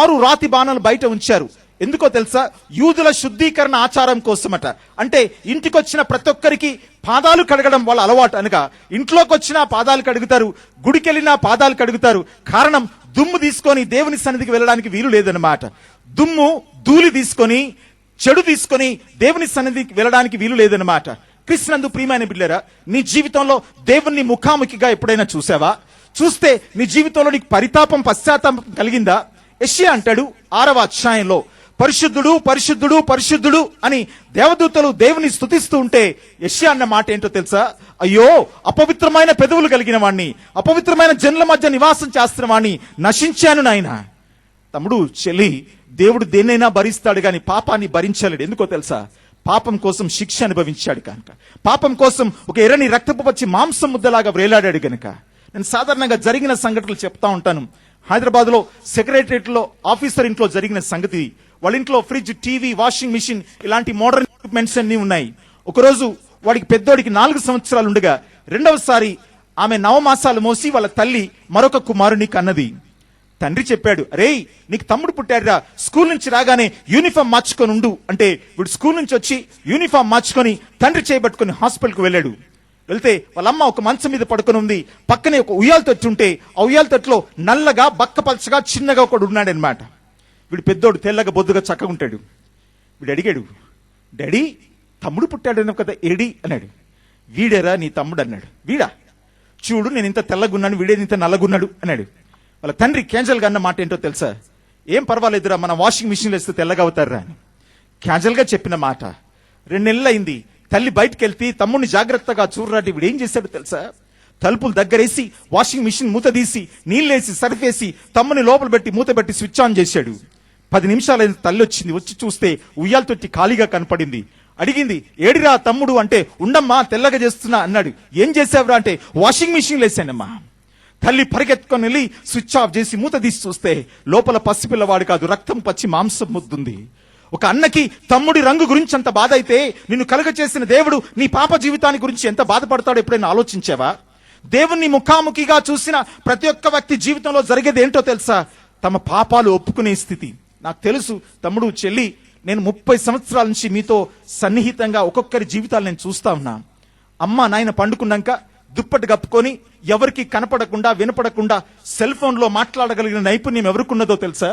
A: 6 రాతి బాణాలు బయట ఉంచారు. ఎందుకో తెలుసా? యూదుల శుద్ధీకరణ ఆచారం కోసమట. అంటే ఇంటికి వచ్చిన ప్రతి ఒక్కరికి పాదాలు కడగడం వాళ్ళ అలవాటు అనగా, ఇంట్లోకి వచ్చినా పాదాలు కడుగుతారు, గుడికి వెళ్ళినా పాదాలు కడుగుతారు. కారణం, దుమ్ము తీసుకొని దేవుని సన్నిధికి వెళ్ళడానికి వీలు లేదన్నమాట. దుమ్ము ధూళి తీసుకొని, చెడు తీసుకొని దేవుని సన్నిధికి వెళ్ళడానికి వీలు లేదన్నమాట. క్రీస్తునందు ప్రియమైన బిడ్డలారా, నీ జీవితంలో దేవుణ్ణి ముఖాముఖిగా ఎప్పుడైనా చూసావా? చూస్తే నీ జీవితంలో నీకు పరితాపం, పశ్చాత్తాపం కలిగిందా? యెషయా అంటాడు 6వ అధ్యాయంలో, పరిశుద్ధుడు పరిశుద్ధుడు పరిశుద్ధుడు అని దేవదూతలు దేవుని స్తుతిస్తూ ఉంటే యెషయా అన్న మాట ఏంటో తెలుసా? అయ్యో, అపవిత్రమైన పెదవులు కలిగిన వాణ్ణి, అపవిత్రమైన జనుల మధ్య నివాసం చేస్తున్న వాణ్ణి నశించాను నాయన. తమ్ముడు, చెల్లి, దేవుడు దేన్నైనా భరిస్తాడు కానీ పాపాన్ని భరించలేడు. ఎందుకో తెలుసా? పాపం కోసం శిక్ష అనుభవించాడు కనుక, పాపం కోసం ఒక ఎర్రని రక్తపు వచ్చి మాంసం ముద్దలాగా వేలాడాడు గనుక. నేను సాధారణంగా జరిగిన సంఘటనలు చెప్తా ఉంటాను. హైదరాబాద్ లో సెక్రటరియట్ లో ఆఫీసర్ ఇంట్లో జరిగిన సంగతి. వాళ్ళ ఇంట్లో ఫ్రిడ్జ్, టీవీ, వాషింగ్ మిషన్ ఇలాంటి మోడర్న్ ఎక్విప్మెంట్స్ అన్ని ఉన్నాయి. ఒకరోజు వాడికి పెద్దోడికి 4 సంవత్సరాలు ఉండగా రెండవసారి ఆమె 9 మాసాలు మోసి వాళ్ళ తల్లి మరొక కుమారుని కన్నది. తండ్రి చెప్పాడు, అరే నీకు తమ్ముడు పుట్టాడురా, స్కూల్ నుంచి రాగానే యూనిఫామ్ మార్చుకొని ఉండు అంటే వీడు స్కూల్ నుంచి వచ్చి యూనిఫామ్ మార్చుకొని తండ్రి చేయబట్టుకుని హాస్పిటల్కి వెళ్ళాడు. వెళ్తే వాళ్ళమ్మ ఒక మంచం మీద పడుకొని ఉంది. పక్కనే ఒక ఉయ్యాల తట్టు ఉంటే ఆ ఉయ్యాల తట్టులో నల్లగా, బక్కపలచగా, చిన్నగా ఒకడు ఉన్నాడనమాట. వీడు పెద్దోడు, తెల్లగా, బొద్దుగా, చక్కగా ఉంటాడు. వీడు అడిగాడు, డాడీ తమ్ముడు పుట్టాడు కదా ఏడి అన్నాడు. వీడేరా నీ తమ్ముడు అన్నాడు. వీడా? చూడు నేను ఇంత తెల్లగున్నాను, వీడేది ఇంత నల్లగున్నాడు అన్నాడు. వాళ్ళ తండ్రి క్యాజువల్గా అన్న మాట ఏంటో తెలుసా? ఏం పర్వాలేదురా, మన వాషింగ్ మిషన్లో వేస్తే తెల్లగా అవుతారా అని క్యాజువల్గా చెప్పిన మాట. 2 నెలలు అయింది. తల్లి బయటకు వెళ్తే తమ్ముడిని జాగ్రత్తగా చూడరాటి వీడు ఏం చేశాడు తెలుసా? తలుపులు దగ్గరేసి వాషింగ్ మిషన్ మూత తీసి నీళ్ళేసి సర్ఫేసి తమ్ముని లోపల పెట్టి మూత పెట్టి స్విచ్ ఆన్ చేశాడు. 10 నిమిషాలైన తల్లి వచ్చింది. వచ్చి చూస్తే ఉయ్యాల తొట్టి ఖాళీగా కనపడింది. అడిగింది, ఏడిరా తమ్ముడు అంటే, ఉండమ్మా తెల్లగా చేస్తున్నా అన్నాడు. ఏం చేసావురా అంటే, వాషింగ్ మిషన్ వేసానమ్మా. తల్లి పరిగెత్తుకొని వెళ్ళి స్విచ్ ఆఫ్ చేసి మూత తీసి చూస్తే లోపల పసిపిల్లవాడు కాదు, రక్తం పచ్చి మాంసం ముద్దుంది. ఒక అన్నకి తమ్ముడి రంగు గురించి అంత బాధ అయితే నిన్ను కలుగ చేసిన దేవుడు నీ పాప జీవితాన్ని గురించి ఎంత బాధపడతాడో ఎప్పుడైనా ఆలోచించావా? దేవుణ్ణి ముఖాముఖిగా చూసిన ప్రతి ఒక్క వ్యక్తి జీవితంలో జరిగేది ఏంటో తెలుసా? తమ పాపాలు ఒప్పుకునే స్థితి. నాకు తెలుసు తమ్ముడు, చెల్లి, నేను 30 సంవత్సరాల నుంచి మీతో సన్నిహితంగా ఒక్కొక్కరి జీవితాలు నేను చూస్తా ఉన్నా. అమ్మ నాయన పండుకున్నాక దుప్పటి కప్పుకొని ఎవరికి కనపడకుండా వినపడకుండా సెల్ ఫోన్లో మాట్లాడగలిగిన నైపుణ్యం ఎవరికున్నదో తెలుసా?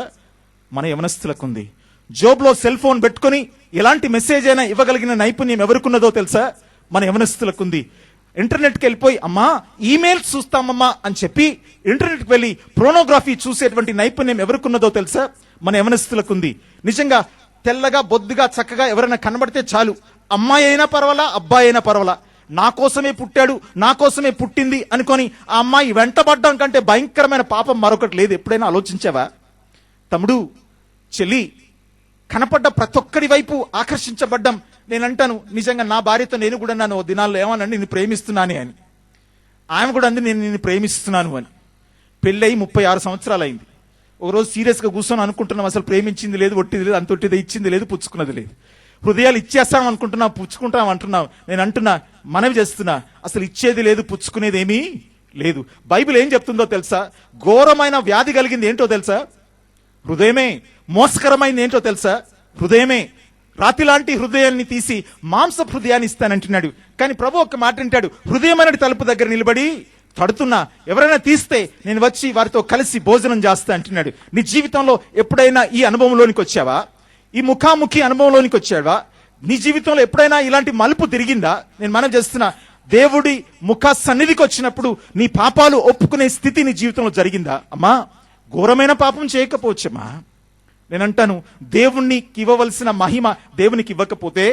A: మన యవనస్తులకుంది. జోబ్లో సెల్ ఫోన్ పెట్టుకొని ఎలాంటి మెసేజ్ అయినా ఇవ్వగలిగిన నైపుణ్యం ఎవరికున్నదో తెలుసా? మన యవనస్తులకుంది. ఇంటర్నెట్కి వెళ్ళిపోయి అమ్మా ఈమెయిల్స్ చూస్తామమ్మా అని చెప్పి ఇంటర్నెట్కి వెళ్ళి ప్రోనోగ్రఫీ చూసేటువంటి నైపుణ్యం ఎవరికున్నదో తెలుసా? మన యవనస్తులకుంది. నిజంగా తెల్లగా బొద్దుగా చక్కగా ఎవరైనా కనబడితే చాలు, అమ్మాయి అయినా పర్వాలా అబ్బాయి అయినా పర్వాలా, నా కోసమే పుట్టాడు నా కోసమే పుట్టింది అనుకొని ఆ అమ్మాయి వెంటబడ్డం కంటే భయంకరమైన పాపం మరొకటి లేదు. ఎప్పుడైనా ఆలోచించావా? తమ్ముడు, చెల్లి, కనపడ్డ ప్రతి ఒక్కరి వైపు ఆకర్షించబడ్డం. నేను అంటాను, నిజంగా నా భార్యతో నేను కూడా నన్ను దినాల్లో ఏమనండి, నిన్ను ప్రేమిస్తున్నాను అని. ఆమె కూడా అంది, నేను నిన్ను ప్రేమిస్తున్నాను అని. పెళ్ళయి 36 సంవత్సరాలు అయింది. ఒకరోజు సీరియస్గా కూర్చొని అనుకుంటున్నాం, అసలు ప్రేమించింది లేదు, ఒట్టిది లేదు, అంతొట్టిది, ఇచ్చింది లేదు, పుచ్చుకున్నది లేదు. హృదయాలు ఇచ్చేస్తాం అనుకుంటున్నాం, పుచ్చుకుంటాం అంటున్నాం. నేను అంటున్నా, మనవి చేస్తున్నా, అసలు ఇచ్చేది లేదు, పుచ్చుకునేది ఏమీ లేదు. బైబిల్ ఏం చెప్తుందో తెలుసా? ఘోరమైన వ్యాధి కలిగింది ఏంటో తెలుసా? హృదయమే. మోసకరమైంది ఏంటో తెలుసా? హృదయమే. రాతి లాంటి హృదయాన్ని తీసి మాంస హృదయాన్ని ఇస్తానంటున్నాడు. కానీ ప్రభు ఒక మాట అంటాడు, హృదయం అనేది తలుపు దగ్గర నిలబడి తడుతున్నా, ఎవరైనా తీస్తే నేను వచ్చి వారితో కలిసి భోజనం చేస్తా అంటున్నాడు. నీ జీవితంలో ఎప్పుడైనా ఈ అనుభవంలోనికి వచ్చావా? ఈ ముఖాముఖి అనుభవంలోనికి వచ్చావా? నీ జీవితంలో ఎప్పుడైనా ఇలాంటి మలుపు తిరిగిందా? నేను మనం చేస్తున్నా, దేవుడి ముఖ సన్నిధికి వచ్చినప్పుడు నీ పాపాలు ఒప్పుకునే స్థితి నీ జీవితంలో జరిగిందా? అమ్మా, ఘోరమైన పాపం చేయకపోవచ్చమ్మా. నేనంటాను, దేవునికి ఇవ్వవలసిన మహిమ దేవునికి ఇవ్వకపోతే,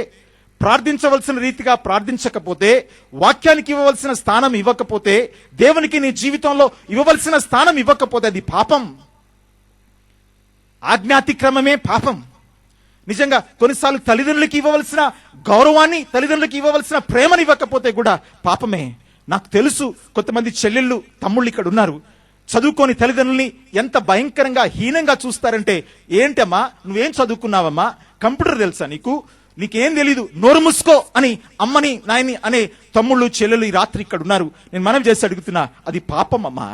A: ప్రార్థించవలసిన రీతిగా ప్రార్థించకపోతే, వాక్యానికి ఇవ్వవలసిన స్థానం ఇవ్వకపోతే, దేవునికి నీ జీవితంలో ఇవ్వవలసిన స్థానం ఇవ్వకపోతే అది పాపం. ఆజ్ఞాతిక్రమమే పాపం. నిజంగా కొన్నిసార్లు తల్లిదండ్రులకి ఇవ్వవలసిన గౌరవాన్ని, తల్లిదండ్రులకి ఇవ్వవలసిన ప్రేమని ఇవ్వకపోతే కూడా పాపమే. నాకు తెలుసు కొంతమంది చెల్లెళ్ళు తమ్ముళ్ళు ఇక్కడ ఉన్నారు, చదువుకోని తల్లిదండ్రుల్ని ఎంత భయంకరంగా హీనంగా చూస్తారంటే, ఏంటమ్మా నువ్వేం చదువుకున్నావమ్మా, కంప్యూటర్ తెలుసా నీకు, నీకేం తెలీదు, నోరు మూసుకో అని అమ్మని నాయని అనే తమ్ముళ్ళు చెల్లెలు ఈ రాత్రి ఇక్కడ ఉన్నారు. నేను మనవి చేసి అడుగుతున్నా, అది పాపం అమ్మా.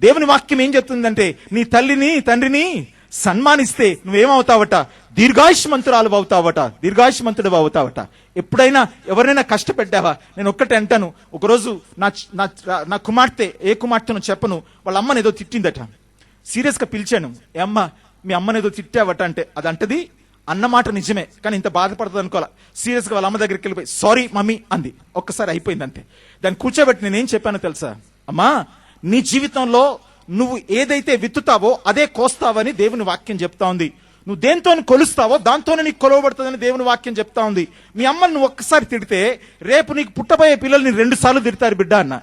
A: దేవుని వాక్యం ఏం చెప్తుందంటే, నీ తల్లిని తండ్రిని సన్మానిస్తే నువ్వేమవుతావట? దీర్ఘాయుష్మంతురాలు అవుతావట, దీర్ఘాయుష్మంతుడు అవుతావట. ఎప్పుడైనా ఎవరైనా కష్టపెట్టావా? నేను ఒక్కటే అంటాను, ఒకరోజు నా కుమార్తె, ఏ కుమార్తెను చెప్పను, వాళ్ళ అమ్మని ఏదో తిట్టిందట. సీరియస్గా పిలిచాను, ఏ అమ్మ మీ అమ్మని ఏదో తిట్టావట అంటే, అదంటది అన్నమాట నిజమే, కానీ ఇంత బాధపడుతుంది అనుకోవాలా. సీరియస్గా వాళ్ళ అమ్మ దగ్గరికి వెళ్ళిపోయి సారీ మమ్మీ అంది. ఒక్కసారి అయిపోయింది అంతే. దాన్ని కూర్చోబెట్టి నేనేం చెప్పానో తెలుసా? అమ్మా, నీ జీవితంలో నువ్వు ఏదైతే విత్తుతావో అదే కోస్తావని దేవుని వాక్యం చెప్తా ఉంది. నువ్వు దేంతో కొలుస్తావో దాంతోనే నీకు కొలవబడుతుందని దేవుని వాక్యం చెప్తా ఉంది. మీ అమ్మని నువ్వు ఒక్కసారి తిడితే రేపు నీకు పుట్టబోయే పిల్లల్ని 2 సార్లు తిడతారు బిడ్డ అన్న.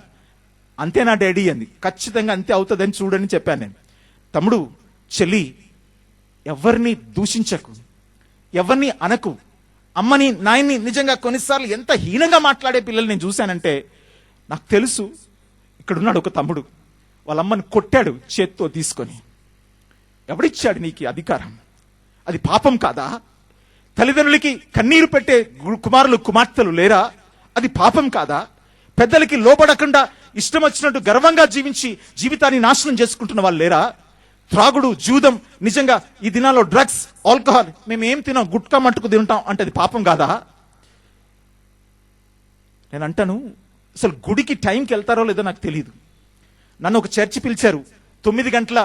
A: అంతేనా డాడీ అంది. ఖచ్చితంగా అంతే అవుతుందని చూడని చెప్పాను నేను. తమ్ముడు, చెల్లి, ఎవరిని దూషించకు, ఎవరిని అనకు. అమ్మని నాయన్ని నిజంగా కొన్నిసార్లు ఎంత హీనంగా మాట్లాడే పిల్లలు నేను చూశానంటే, నాకు తెలుసు. ఇక్కడున్నాడు ఒక తమ్ముడు, వాళ్ళ అమ్మని కొట్టాడు చేత్తో తీసుకొని. ఎవడిచ్చాడు నీకు అధికారం? అది పాపం కాదా? తల్లిదండ్రులకి కన్నీరు పెట్టే కుమారులు కుమార్తెలు లేరా? అది పాపం కాదా? పెద్దలకి లోబడకుండా ఇష్టం వచ్చినట్టు గర్వంగా జీవించి జీవితాన్ని నాశనం చేసుకుంటున్న వాళ్ళు లేరా? త్రాగుడు, జూదం, నిజంగా ఈ దినాల్లో డ్రగ్స్, ఆల్కహాల్, మేము ఏం తినాం, గుట్కా మట్టుకు తింటాం అంటే అది పాపం కాదా? నేను అంటాను, అసలు గుడికి టైంకి వెళ్తారో లేదో నాకు తెలియదు. నన్ను ఒక చర్చి పిలిచారు, 9 గంటల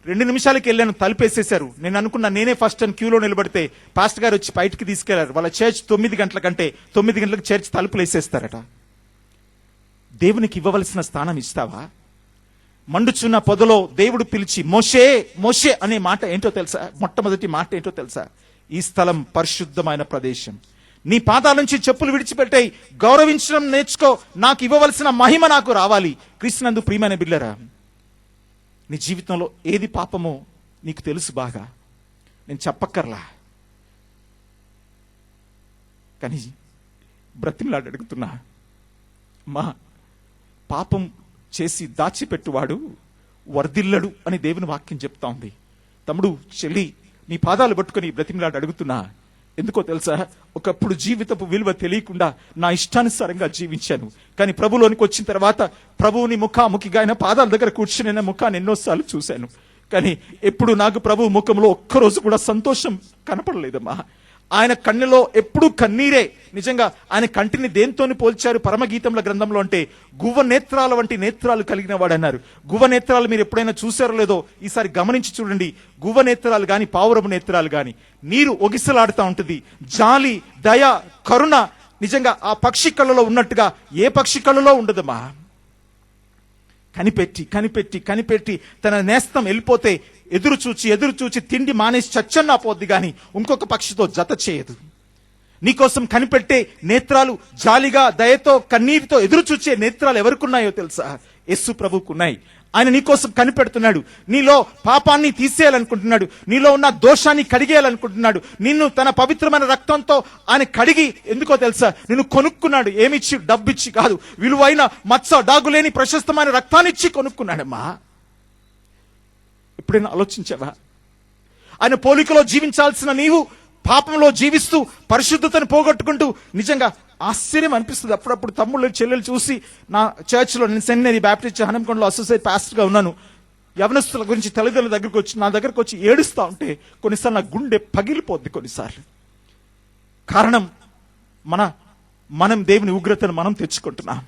A: 2 నిమిషాలకి వెళ్ళాను, తలుపేసేశారు. నేను అనుకున్నా నేనే ఫస్ట్ అని క్యూలో నిలబడితే పాస్టర్ గారు వచ్చి బయటికి తీసుకెళ్లారు. వాళ్ళ చర్చ్ 9 గంటల కంటే 9 గంటలకు చర్చ్ తలుపులు వేసేస్తారట. దేవునికి ఇవ్వవలసిన స్థానం ఇస్తావా? మండుచున్న పొదలో దేవుడు పిలిచి మోషే మోషే అనే మాట ఏంటో తెలుసా? మొట్టమొదటి మాట ఏంటో తెలుసా? ఈ స్థలం పరిశుద్ధమైన ప్రదేశం, నీ పాదాల నుంచి చెప్పులు విడిచిపెట్టాయి, గౌరవించడం నేర్చుకో, నాకు ఇవ్వవలసిన మహిమ నాకు రావాలి. క్రీస్తునందు ప్రియమైన బిడ్డలారా, నీ జీవితంలో ఏది పాపమో నీకు తెలుసు బాగా, నేను చెప్పక్కర్లా. కానీ బ్రతిమలాడి అడుగుతున్నా, మా పాపం చేసి దాచిపెట్టువాడు వర్ధిల్లడు అని దేవుని వాక్యం చెప్తా ఉంది. తమ్ముడు, చెల్లి, నీ పాదాలు పట్టుకొని బ్రతిమలాడి అడుగుతున్నా. ఎందుకో తెలుసా? ఒకప్పుడు జీవితపు విలువ తెలియకుండా నా ఇష్టానుసారంగా జీవించాను. కానీ ప్రభులోనికి వచ్చిన తర్వాత ప్రభువుని ముఖాముఖిగా ఆయన పాదాల దగ్గర కూర్చుని ఆయన ముఖాన్ని ఎన్నోసార్లు చూశాను. కానీ ఎప్పుడు నాకు ప్రభు ముఖంలో ఒక్కరోజు కూడా సంతోషం కనపడలేదమ్మా. ఆయన కన్నులో ఎప్పుడూ కన్నీరే. నిజంగా ఆయన కంటిని దేంతోని పోల్చారు పరమగీతముల గ్రంథంలో అంటే గువ్వ నేత్రాల వంటి నేత్రాలు కలిగిన వాడు అన్నారు. గువ్వ నేత్రాలు మీరు ఎప్పుడైనా చూసారో లేదో ఈసారి గమనించి చూడండి. గువ్వ నేత్రాలు గాని పావురపు నేత్రాలు గాని నీరు ఒగిసలాడుతూ ఉంటుంది. జాలి, దయ, కరుణ నిజంగా ఆ పక్షి కళ్ళలో ఉన్నట్టుగా ఏ పక్షి కళ్ళలో ఉండదమ్మా. కనిపెట్టి కనిపెట్టి కనిపెట్టి తన నేస్తం వెళ్ళిపోతే ఎదురు చూచి తిండి మానేసి చచ్చన్నా పోద్ది గాని ఇంకొక పక్షితో జత చేయదు. నీకోసం కనిపెట్టే నేత్రాలు, జాలిగా దయతో కన్నీటితో ఎదురు చూచే నేత్రాలు ఎవరికున్నాయో తెలుసా? యేసు ప్రభువుకున్నాయి. ఆయన నీకోసం కనిపెడుతున్నాడు. నీలో పాపాన్ని తీసేయాలనుకుంటున్నాడు, నీలో ఉన్న దోషాన్ని కడిగేయాలనుకుంటున్నాడు. నిన్ను తన పవిత్రమైన రక్తంతో ఆయన కడిగి, ఎందుకో తెలుసా? నిన్ను కొనుక్కున్నాడు. ఏమిచ్చి? డబ్బిచ్చి కాదు, విలువైన మచ్చ డాగులేని ప్రశస్తమైన రక్తాన్ని ఇచ్చి కొనుక్కున్నాడమ్మా. ఎప్పుడైనా ఆలోచించావా? ఆయన పోలికలో జీవించాల్సిన నీవు పాపంలో జీవిస్తూ పరిశుద్ధతను పోగొట్టుకుంటూ నిజంగా ఆశ్చర్యం అనిపిస్తుంది. అప్పుడప్పుడు తమ్ముళ్ళు చెల్లెలు చూసి, నా చర్చ్లో నేను సెమినరీ బ్యాప్టిస్ట్ హనంకొండలో అసోసియేట్ పాస్టర్గా ఉన్నాను, యవనస్తుల గురించి తల్లిదండ్రుల దగ్గరకు వచ్చి నా దగ్గరకు వచ్చి ఏడుస్తూ ఉంటే కొన్నిసార్లు నా గుండె పగిలిపోద్ది. కొన్నిసార్లు కారణం మనం దేవుని ఉగ్రతను మనం తెచ్చుకుంటున్నాం,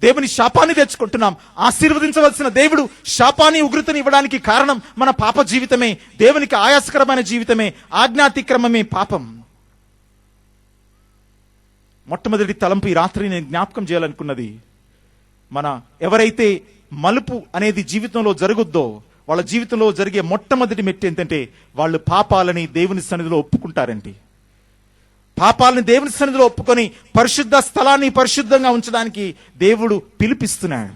A: దేవుని శాపాన్ని తెచ్చుకుంటున్నాం. ఆశీర్వదించవలసిన దేవుడు శాపాన్ని ఉగ్రతని ఇవ్వడానికి కారణం మన పాప జీవితమే, దేవునికి ఆయాసకరమైన జీవితమే, ఆజ్ఞాతిక్రమమే పాపం. మొట్టమొదటి తలంపు ఈ రాత్రి నేను జ్ఞాపకం చేయాలనుకున్నది, ఎవరైతే మలుపు అనేది జీవితంలో జరుగుద్దో వాళ్ళ జీవితంలో జరిగే మొట్టమొదటి మెట్టు ఏంటంటే వాళ్ళు పాపాలని దేవుని సన్నిధిలో ఒప్పుకుంటారండి. పాపాలని దేవుని సన్నిధిలో ఒప్పుకొని పరిశుద్ధ స్థలాన్ని పరిశుద్ధంగా ఉంచడానికి దేవుడు పిలిపిస్తున్నాడు.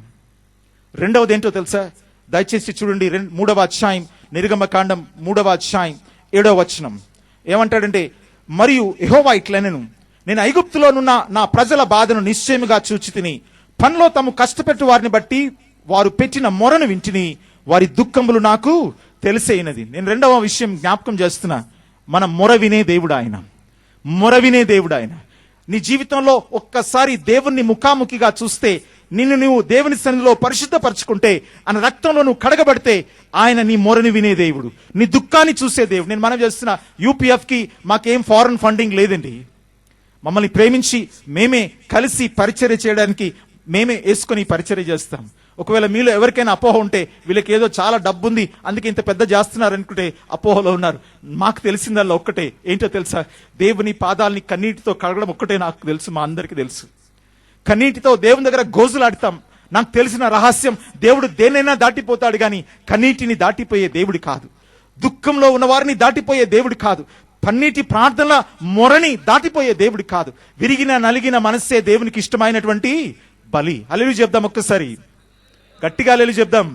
A: రెండవది ఏంటో తెలుసా? దయచేసి చూడండి, 3వ అధ్యాయం నిర్గమకాండం 3వ అధ్యాయం 7వ వచనం ఏమంటాడంటే, మరియు యెహోవా ఇట్లనెను, నేను ఐగుప్తులోనున్న నా ప్రజల బాధను నిశ్చయముగా చూచి తిని, పనిలో తాము కష్టపెట్టు వారిని బట్టి వారు పెట్టిన మొరను వింటిని, వారి దుఃఖములు నాకు తెలిసైనది. నేను రెండవ విషయం జ్ఞాపకం చేస్తున్నా, మన మొర వినే దేవుడు ఆయన, మొర వినే దేవుడు ఆయన. నీ జీవితంలో ఒక్కసారి దేవుణ్ణి ముఖాముఖిగా చూస్తే, నిన్ను నువ్వు దేవుని సన్నిధిలో పరిశుద్ధపరచుకుంటే, ఆయన రక్తంలో నువ్వు కడగబడితే, ఆయన నీ మొరని వినే దేవుడు, నీ దుఃఖాన్ని చూసే దేవుడు. నేను మనం చేస్తున్న యూపీఎఫ్కి మాకేం ఫారెన్ ఫండింగ్ లేదండి. మమ్మల్ని ప్రేమించి మేమే కలిసి పరిచర్య చేయడానికి మేమే వేసుకొని పరిచర్య చేస్తాం. ఒకవేళ మీలో ఎవరికైనా అపోహ ఉంటే, వీళ్ళకి ఏదో చాలా డబ్బు ఉంది అందుకే ఇంత పెద్ద చేస్తున్నారు అనుకుంటే అపోహలో ఉన్నారు. మాకు తెలిసిందల్లా ఒక్కటే, ఏంటో తెలుసా? దేవుని పాదాలని కన్నీటితో కడగడం ఒక్కటే నాకు తెలుసు, మా అందరికీ తెలుసు. కన్నీటితో దేవుని దగ్గర గోజులాడతాం. నాకు తెలిసిన రహస్యం, దేవుడు దేనైనా దాటిపోతాడు కానీ కన్నీటిని దాటిపోయే దేవుడు కాదు, దుఃఖంలో ఉన్న వారిని దాటిపోయే దేవుడు కాదు, పన్నీటి ప్రార్థనల మొరని దాటిపోయే దేవుడు కాదు. విరిగిన నలిగిన మనస్సే దేవునికి ఇష్టమైనటువంటి బలి. హల్లెలూయా చెప్దాం ఒక్కసారి గట్టిగా, హల్లెలూయా చెప్దాం.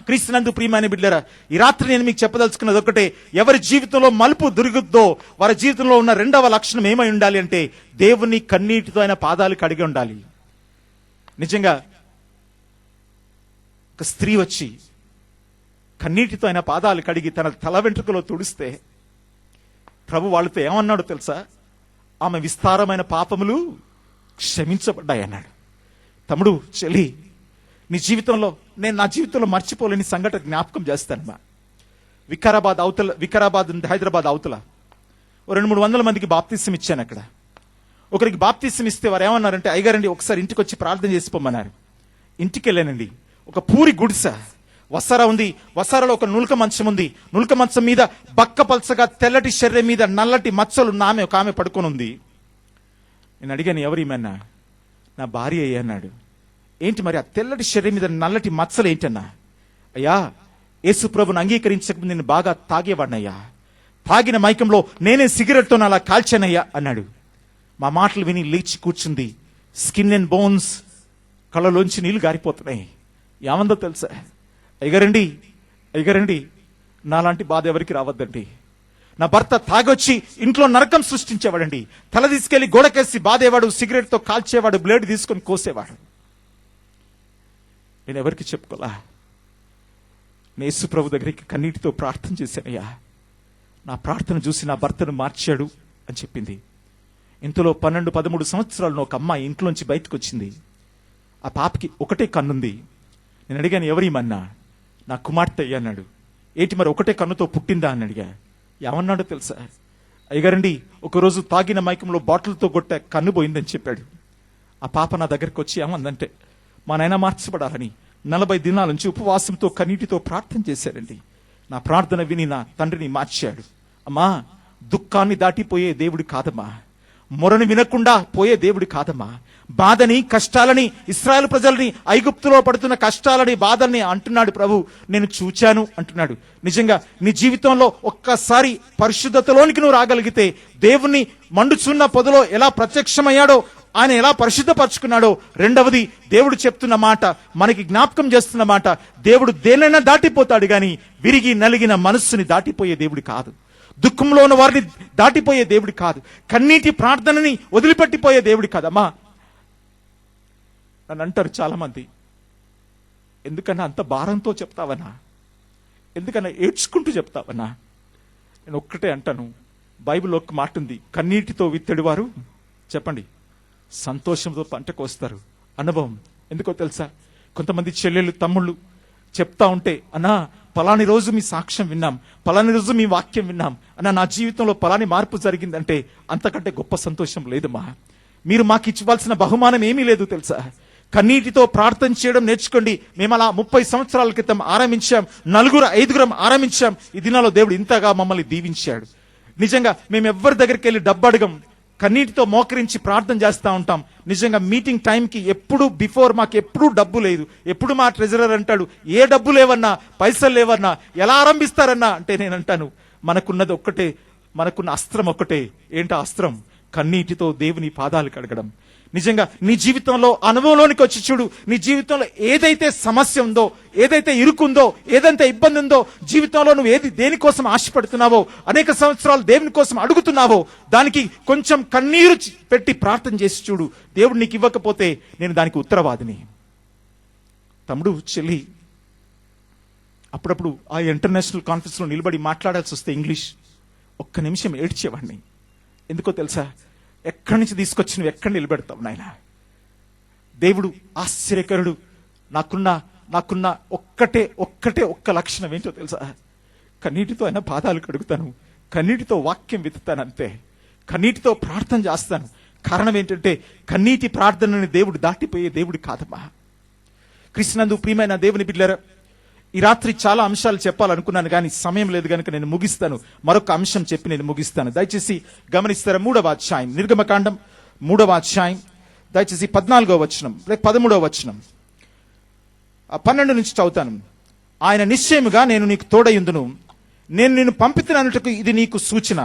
A: క్రీస్తునందు ప్రియమైన బిడ్డలారా, ఈ రాత్రి నేను మీకు చెప్పదలుచుకున్నది ఒకటే, ఎవరి జీవితంలో మలుపు దొరుకుద్దో వారి జీవితంలో ఉన్న రెండవ లక్షణం ఏమై ఉండాలి అంటే, దేవుని కన్నీటితో ఆయన పాదాలు కడిగి ఉండాలి. నిజంగా ఒక స్త్రీ వచ్చి కన్నీటితో ఆయన పాదాలు కడిగి తన తల వెంట్రుకలో తుడిస్తే ప్రభు వాళ్ళతో ఏమన్నాడో తెలుసా? ఆమె విస్తారమైన పాపములు క్షమించబడ్డాయి అన్నాడు. తమ్ముడు, చెల్లి, నీ జీవితంలో నా జీవితంలో మర్చిపోలేని సంఘటన జ్ఞాపకం చేస్తాను. వికారాబాద్ హైదరాబాద్ అవతల 200-300 మందికి బాప్తిసం ఇచ్చాను. అక్కడ ఒకరికి బాప్తిసం ఇస్తే వారు ఏమన్నారంటే, అయ్యగారండి ఒకసారి ఇంటికి వచ్చి ప్రార్థన చేసిపోమన్నారు. ఇంటికి వెళ్ళానండి. ఒక పూరి గుడిస, వసారా ఉంది, వసారాలో ఒక నులక మంచం ఉంది, నులక మంచం మీద బక్కపల్చగా తెల్లటి శరీరం మీద నల్లటి మచ్చలు ఒక ఆమె పడుకొని ఉంది. నేను అడిగాను, ఎవరు ఈమెన్నా? నా భార్య అయ్యా అన్నాడు. ఏంటి మరి ఆ తెల్లటి శరీరం మీద నల్లటి మచ్చలు ఏంటన్నా? అయ్యా, యేసు ప్రభుని అంగీకరించక నేను బాగా తాగేవాడినయ్యా, తాగిన మైకంలో నేనే సిగరెట్తో అలా కాల్చానయ్యా అన్నాడు. మా మాటలు విని లేచి కూర్చుంది. స్కిన్ అండ్ బోన్స్, కళ్ళలోంచి నీళ్లు గారిపోతున్నాయి. ఏమందో తెలుసా? అయ్యగారండి, నాలాంటి బాధ ఎవరికి రావద్దండి. నా భర్త తాగొచ్చి ఇంట్లో నరకం సృష్టించేవాడండి. తల తీసుకెళ్లి గోడకేసి బాధేవాడు, సిగరెట్తో కాల్చేవాడు, బ్లేడ్ తీసుకొని కోసేవాడు. నేను ఎవరికి చెప్పుకోలా. యేసు ప్రభు దగ్గరికి కన్నీటితో ప్రార్థన చేశానయ్యా. నా ప్రార్థన చూసి నా భర్తను మార్చాడు అని చెప్పింది. ఇంతలో 12-13 సంవత్సరాలను ఒక అమ్మాయి ఇంట్లోంచి బయటకు వచ్చింది. ఆ పాపకి ఒకటే కన్నుంది. నేను అడిగాను, ఎవరిమన్నా? నా కుమార్తె అయ్యా అన్నాడు. ఏంటి మరి ఒకటే కన్నుతో పుట్టిందా అని అడిగా. ఏమన్నాడో తెలుసా? అయ్యగారండి, ఒకరోజు తాగిన మైకంలో బాటిల్తో కొట్ట కన్ను పోయిందని చెప్పాడు. ఆ పాప నా దగ్గరకు వచ్చి ఏమందంటే, మా నాయన మార్చబడాలని 40 దినాల నుంచి ఉపవాసంతో కన్నీటితో ప్రార్థన చేశారండి. నా ప్రార్థన విని నా తండ్రిని మార్చాడు. అమ్మా, దుఃఖాన్ని దాటిపోయే దేవుడు కాదమ్మా, మొరను వినకుండా పోయే దేవుడు కాదమ్మా. బాధని, కష్టాలని, ఇశ్రాయేలు ప్రజల్ని ఐగుప్తులో పడుతున్న కష్టాలని, బాధల్ని అంటున్నాడు ప్రభు. నేను చూచాను అంటున్నాడు. నిజంగా నీ జీవితంలో ఒక్కసారి పరిశుద్ధతలోనికి నువ్వు రాగలిగితే, దేవుణ్ణి మండుచున్న పొదలో ఎలా ప్రత్యక్షమయ్యాడో, ఆయన ఎలా పరిశుద్ధపరచుకున్నాడో, రెండవది దేవుడు చెప్తున్న మాట, మనకి జ్ఞాపకం చేస్తున్న మాట, దేవుడు దేనైనా దాటిపోతాడు గాని విరిగి నలిగిన మనస్సుని దాటిపోయే దేవుడు కాదు. దుఃఖంలో ఉన్న వారిని దాటిపోయే దేవుడు కాదు. కన్నీటి ప్రార్థనని వదిలిపెట్టిపోయే దేవుడు కాదమ్మా. నన్ను అంటారు చాలా మంది, ఎందుకన్నా అంత భారంతో చెప్తావనా, ఎందుకన్నా ఏడ్చుకుంటూ చెప్తావనా? నేను ఒక్కటే అంటాను, బైబిల్ ఒక మాట ఉంది, కన్నీటితో విత్తడి వారు చెప్పండి సంతోషంతో పంట కోస్తారు. అనుభవం. ఎందుకో తెలుసా? కొంతమంది చెల్లెళ్ళు, తమ్ముళ్ళు చెప్తా ఉంటే, అన్నా పలాని రోజు మీ సాక్ష్యం విన్నాం, పలాని రోజు మీ వాక్యం విన్నాం, అన్న నా జీవితంలో పలాని మార్పు జరిగిందంటే అంతకంటే గొప్ప సంతోషం లేదమ్మా. మీరు మాకు ఇవ్వాల్సిన బహుమానం ఏమీ లేదు తెలుసా? కన్నీటితో ప్రార్థన చేయడం నేర్చుకోండి. మేము అలా 30 సంవత్సరాల క్రితం ఆరంభించాం, 4-5 ఆరంభించాం. ఈ దినాల్లో దేవుడు ఇంతగా మమ్మల్ని దీవించాడు. నిజంగా మేము ఎవరి దగ్గరికి వెళ్ళి డబ్బు అడగం, కన్నీటితో మోకరించి ప్రార్థన చేస్తూ ఉంటాం. నిజంగా మీటింగ్ టైంకి ఎప్పుడు బిఫోర్ మాకు ఎప్పుడు డబ్బు లేదు. ఎప్పుడు మా ట్రెజరర్ అంటాడు, ఏ డబ్బు లేవన్నా, పైసలు లేవన్నా, ఎలా ఆరంభిస్తారన్నా అంటే నేను అంటాను, మనకున్నది ఒక్కటే, మనకున్న అస్త్రం ఒక్కటే. ఏంటా అస్త్రం? కన్నీటితో దేవుని పాదాలు కడగడం. నిజంగా నీ జీవితంలో అనుభవంలోనికి వచ్చి చూడు, నీ జీవితంలో ఏదైతే సమస్య ఉందో, ఏదైతే ఇరుకుందో, ఏదైతే ఇబ్బంది ఉందో, జీవితంలో నువ్వు దేనికోసం ఆశపడుతున్నావో, అనేక సంవత్సరాలు దేవుని కోసం అడుగుతున్నావో, దానికి కొంచెం కన్నీరు పెట్టి ప్రార్థన చేసి చూడు. దేవుడు నీకు ఇవ్వకపోతే నేను దానికి ఉత్తరవాదిని. తమ్ముడు, చెల్లి, అప్పుడప్పుడు ఆ ఇంటర్నేషనల్ కాన్ఫరెన్స్లో నిలబడి మాట్లాడాల్సి వస్తే ఇంగ్లీష్, ఒక్క నిమిషం ఏడ్చేవాడిని. ఎందుకో తెలుసా? ఎక్కడి నుంచి తీసుకొచ్చి నువ్వు ఎక్కడ నిలబెడతావు నాయన? దేవుడు ఆశ్చర్యకరుడు. నాకున్న ఒక్క లక్షణం ఏంటో తెలుసా? కన్నీటితో అయినా పాదాలు కడుగుతాను, కన్నీటితో వాక్యం వెతుకుతాను, అంతే. కన్నీటితో ప్రార్థన చేస్తాను. కారణం ఏంటంటే కన్నీటి ప్రార్థనని దేవుడు దాటిపోయే దేవుడు కాదమ్మా. కృష్ణందు ప్రియమైన దేవుని బిడ్డలారా, ఈ రాత్రి చాలా అంశాలు చెప్పాలనుకున్నాను కానీ సమయం లేదు కనుక నేను ముగిస్తాను. మరొక అంశం చెప్పి నేను ముగిస్తాను. దయచేసి గమనిస్తారా? 3వ అధ్యాయం, నిర్గమకాండం 3వ అధ్యాయం, దయచేసి 14వ వచనం లేక 13వ వచనం, 12 నుంచి చదువుతాను. ఆయన నిశ్చయముగా నేను నీకు తోడయుందును, నేను నిన్ను పంపితున్నట్టుకు ఇది నీకు సూచన.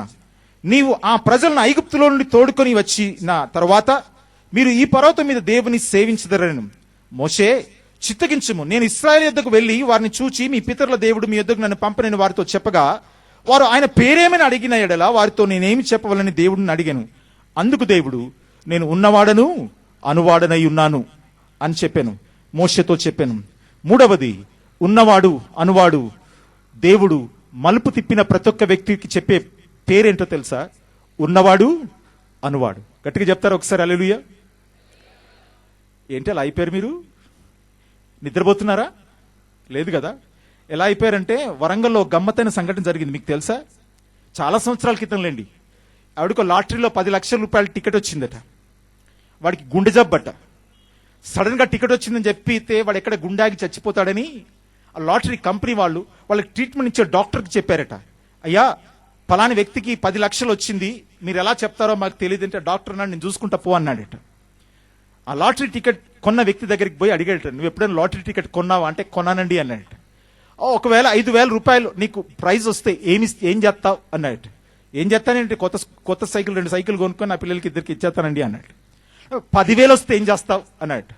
A: నీవు ఆ ప్రజలను ఐగుప్తులో నుండి తోడుకొని వచ్చిన తరువాత మీరు ఈ పర్వతం మీద దేవుని సేవించదరను. మోషే, చిత్తగించుము, నేను ఇశ్రాయేలు యొద్దకు వెళ్ళి వారిని చూచి మీ పితరుల దేవుడు మీ యొద్దకు నన్ను పంపనని వారితో చెప్పగా, వారు ఆయన పేరేమని అడిగిన ఎడల వారితో నేనేమి చెప్పవాలని దేవుడిని అడిగాను. అందుకు దేవుడు, నేను ఉన్నవాడను అనువాడనై ఉన్నాను అని చెప్పాను, మోషేతో చెప్పాను. 3వది, ఉన్నవాడు అనువాడు. దేవుడు మలుపు తిప్పిన ప్రతి ఒక్క వ్యక్తికి చెప్పే పేరేంటో తెలుసా? ఉన్నవాడు అనువాడు. గట్టిగా చెప్తారు ఒకసారి హల్లెలూయా. ఏంటి అలా అయిపోయారు మీరు? నిద్రపోతున్నారా? లేదు కదా. ఎలా అయిపోయారంటే, వరంగల్లో గమ్మత్తైన సంఘటన జరిగింది, మీకు తెలుసా? చాలా సంవత్సరాల క్రితం లేండి. ఆవిడకు లాటరీలో 10 లక్షల రూపాయల టికెట్ వచ్చిందట. వాడికి గుండె జబ్బట. సడన్ గా టికెట్ వచ్చిందని చెప్పితే వాడు ఎక్కడ గుండాగి చచ్చిపోతాడని ఆ లాటరీ కంపెనీ వాళ్ళకి ట్రీట్మెంట్ ఇచ్చే డాక్టర్కి చెప్పారట, అయ్యా పలాని వ్యక్తికి 10 లక్షలు వచ్చింది, మీరు ఎలా చెప్తారో మాకు తెలియదు అంటే, డాక్టర్ అన్నాడు, నేను చూసుకుంటా పో అన్నాడట. ఆ లాటరీ టికెట్ కొన్న వ్యక్తి దగ్గరికి పోయి అడిగాడు, నువ్వు ఎప్పుడైనా లాటరీ టికెట్ కొన్నావా అంటే కొన్నానండి అన్నాడు. ఒకవేళ 5,000 రూపాయలు నీకు ప్రైజ్ వస్తే ఏం చేస్తావు అన్నాడు. ఏం చేస్తానంటే కొత్త సైకిల్ 2 సైకిల్ కొనుక్కొని నా పిల్లలకి ఇద్దరికి ఇచ్చేస్తానండి అన్నాడు. 10,000 వస్తే ఏం చేస్తావు అన్నాడు.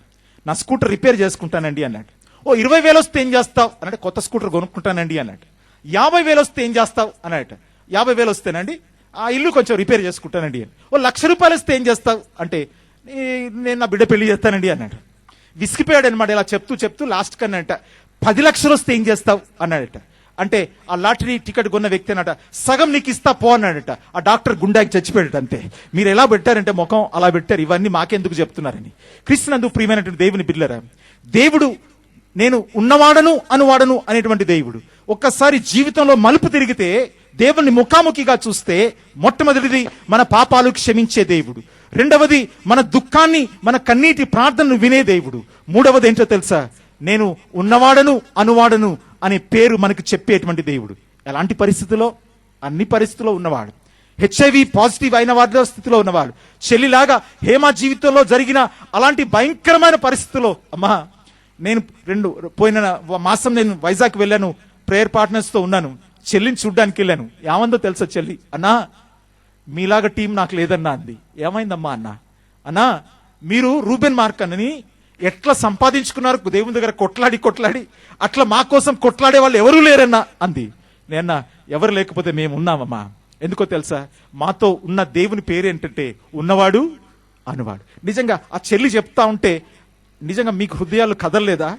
A: నా స్కూటర్ రిపేర్ చేసుకుంటానండి అన్నాడు. 20,000 వస్తే ఏం చేస్తావు అన్నాడు. కొత్త స్కూటర్ కొనుక్కుంటానండి అన్నాడు. 50,000 వస్తే ఏం చేస్తావు అన్నాడు. 50,000 వస్తేనండి ఆ ఇల్లు కొంచెం రిపేర్ చేసుకుంటానండి అని. 1,00,000 రూపాయలు వస్తే ఏం చేస్తావు అంటే నేను నా బిడ్డ పెళ్లి చేస్తానండి అన్నాడు. విసిగిపోయాడు అనమాట. ఇలా చెప్తూ లాస్ట్ కన్నంట 10 లక్షలు వస్తే ఏం చేస్తావు అన్నాడట. అంటే ఆ లాటరీ టికెట్ కొన్న వ్యక్తి అన్నట సగం నీకు ఇస్తా పో అన్నాడట. ఆ డాక్టర్ గుండాకి చచ్చిపోయాడట. అంతే. మీరు ఎలా పెట్టారంటే ముఖం అలా పెట్టారు. ఇవన్నీ మాకెందుకు చెప్తున్నారని. క్రీస్తునందు ప్రియమైనటువంటి దేవుని బిడ్డలారా, దేవుడు నేను ఉన్నవాడను అనువాడను అనేటువంటి దేవుడు. ఒక్కసారి జీవితంలో మలుపు తిరిగితే దేవుణ్ణి ముఖాముఖిగా చూస్తే మొట్టమొదటిది మన పాపాలు క్షమించే దేవుడు, రెండవది మన దుఃఖాన్ని మన కన్నీటి ప్రార్థనను వినే దేవుడు, మూడవది ఏంటో తెలుసా, నేను ఉన్నవాడను అనువాడను అనే పేరు మనకు చెప్పేటువంటి దేవుడు. ఎలాంటి పరిస్థితిలో? అన్ని పరిస్థితుల్లో ఉన్నవాడు. హెచ్ఐవి పాజిటివ్ అయిన వారి స్థితిలో ఉన్నవాడు. చెల్లిలాగా హేమ జీవితంలో జరిగిన అలాంటి భయంకరమైన పరిస్థితుల్లో, అమ్మా నేను పోయిన మాసం నేను వైజాగ్ వెళ్ళాను, ప్రేయర్ పార్ట్నర్స్ తో ఉన్నాను. చెల్లిని చూడ్డానికి వెళ్ళాను. ఏమందో తెలుసా చెల్లి, అన్నా మీలాగా టీం నాకు లేదన్నా అంది. ఏమైందమ్మా అన్నా మీరు రూబెన్ మార్క్ అని ఎట్లా సంపాదించుకున్నారు దేవుని దగ్గర కొట్లాడి అట్లా మా కోసం కొట్లాడే వాళ్ళు ఎవరూ లేరన్నా అంది. నేనన్నా ఎవరు లేకపోతే మేము ఉన్నామమ్మా. ఎందుకో తెలుసా, మాతో ఉన్న దేవుని పేరు ఏంటంటే ఉన్నవాడు అనువాడు. నిజంగా ఆ చెల్లి చెప్తా ఉంటే నిజంగా మీకు హృదయాలు కదలలేదా?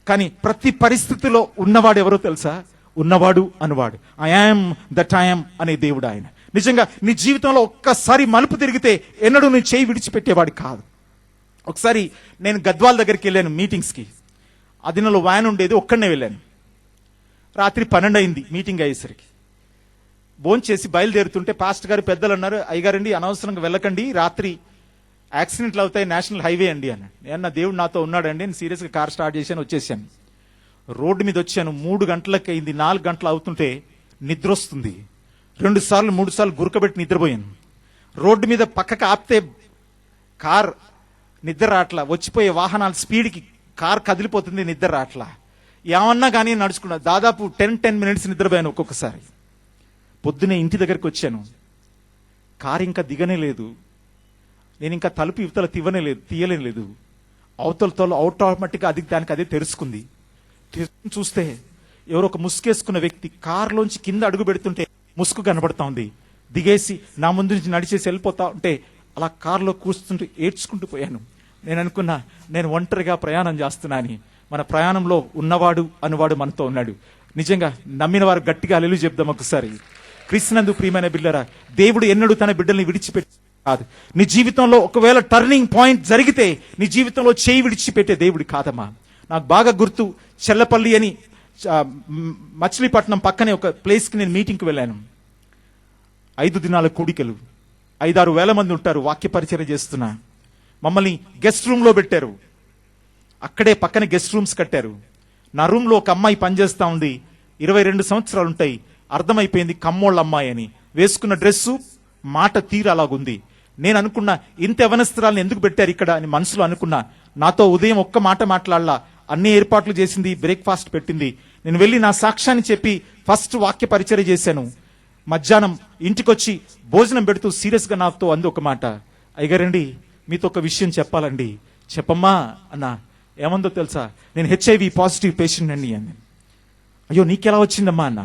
A: కానీ ప్రతి పరిస్థితిలో ఉన్నవాడు ఎవరో తెలుసా, ఉన్నవాడు అనువాడు. ఐఆమ్ దట్ ఐఆమ్ అనే దేవుడు ఆయన. నిజంగా నీ జీవితంలో ఒక్కసారి మలుపు తిరిగితే ఎన్నడూ నీ చేయి విడిచిపెట్టేవాడు కాదు. ఒకసారి నేను గద్వాల్ దగ్గరికి వెళ్ళాను మీటింగ్స్కి. ఆ దినంలో వ్యాన్ ఉండేది, ఒక్కడనే వెళ్ళాను. రాత్రి 12 అయింది మీటింగ్ అయ్యేసరికి. భోంచేసి బయలుదేరుతుంటే పాస్టర్ గారు పెద్దలు అన్నారు, అయ్యగారండి అనవసరంగా వెళ్ళకండి, రాత్రి యాక్సిడెంట్లు అవుతాయి, నేషనల్ హైవే అండి అన్నాడు. నేను దేవుడు నాతో ఉన్నాడండి, నేను సీరియస్గా కార్ స్టార్ట్ చేశాను, వచ్చేసాను. రోడ్డు మీద వచ్చాను. 3 గంటలకు అయింది. 4 గంటలు అవుతుంటే నిద్ర వస్తుంది. 2 సార్లు 3 సార్లు గురకబెట్టి నిద్రపోయాను. రోడ్డు మీద పక్కకు ఆపితే కార్ నిద్ర రాట్లా, వచ్చిపోయే వాహనాల స్పీడ్కి కార్ కదిలిపోతుంది, నిద్ర రాట్లా. ఏమన్నా కానీ నడుచుకున్నా. దాదాపు 10 మినిట్స్ నిద్రపోయాను ఒక్కొక్కసారి. పొద్దునే ఇంటి దగ్గరికి వచ్చాను. కారు ఇంకా దిగనే లేదు. నేను ఇంకా తలుపు ఇవతల తీయలేం లేదు. అవతలతో ఆటోమేటిక్గా దానికి అదే తెరుచుకుంది. చూస్తే ఎవరో ఒక ముసుకేసుకున్న వ్యక్తి కారులోంచి కింద అడుగు పెడుతుంటే ముసుగు కనబడతా ఉంది. దిగేసి నా ముందు నుంచి నడిచేసి వెళ్ళిపోతా ఉంటే అలా కారులో కూర్చుంటూ ఏడ్చుకుంటూ పోయాను. నేను అనుకున్నా, నేను ఒంటరిగా ప్రయాణం చేస్తున్నాని. మన ప్రయాణంలో ఉన్నవాడు అనువాడు మనతో ఉన్నాడు. నిజంగా నమ్మిన వారు గట్టిగా హల్లెలూయా చెప్దాం ఒకసారి. క్రీస్తునందు ప్రియమైన బిడ్డలారా, దేవుడు ఎన్నడూ తన బిడ్డల్ని విడిచిపెట్టి కాదు. నీ జీవితంలో ఒకవేళ టర్నింగ్ పాయింట్ జరిగితే నీ జీవితంలో చేయి విడిచిపెట్టే దేవుడు కాదమ్మా. నాకు బాగా గుర్తు, చెల్లపల్లి అని మచిలీపట్నం పక్కనే ఒక ప్లేస్కి నేను మీటింగ్కి వెళ్ళాను. 5 దినాల కూడికలు, 5-6 వేల మంది ఉంటారు, వాక్య పరిచర్య చేస్తున్నా. మమ్మల్ని గెస్ట్ రూమ్ లో పెట్టారు. అక్కడే పక్కన గెస్ట్ రూమ్స్ కట్టారు. నా రూమ్ లో ఒక అమ్మాయి పనిచేస్తా ఉంది. 22 సంవత్సరాలు ఉంటాయి. అర్థమైపోయింది కమ్మోళ్ళ అమ్మాయి అని. వేసుకున్న డ్రెస్సు, మాట తీరు అలాగుంది. నేను అనుకున్నా, ఇంత యవనస్త్రాలను ఎందుకు పెట్టారు ఇక్కడ అని మనసులో అనుకున్నా. నాతో ఉదయం ఒక్క మాట మాట్లాడలా, అన్ని ఏర్పాట్లు చేసింది, బ్రేక్ఫాస్ట్ పెట్టింది. నేను వెళ్ళి నా సాక్ష్యాన్ని చెప్పి ఫస్ట్ వాక్య పరిచర్య చేశాను. మధ్యాహ్నం ఇంటికొచ్చి భోజనం పెడుతూ సీరియస్గా నాతో అంది ఒక మాట, అయ్యగారండి మీతో ఒక విషయం చెప్పాలండి. చెప్పమ్మా అన్నా. ఏమందో తెలుసా, నేను హెచ్ఐవి పాజిటివ్ పేషెంట్ అండి అని. అయ్యో నీకెలా వచ్చిందమ్మా అన్న.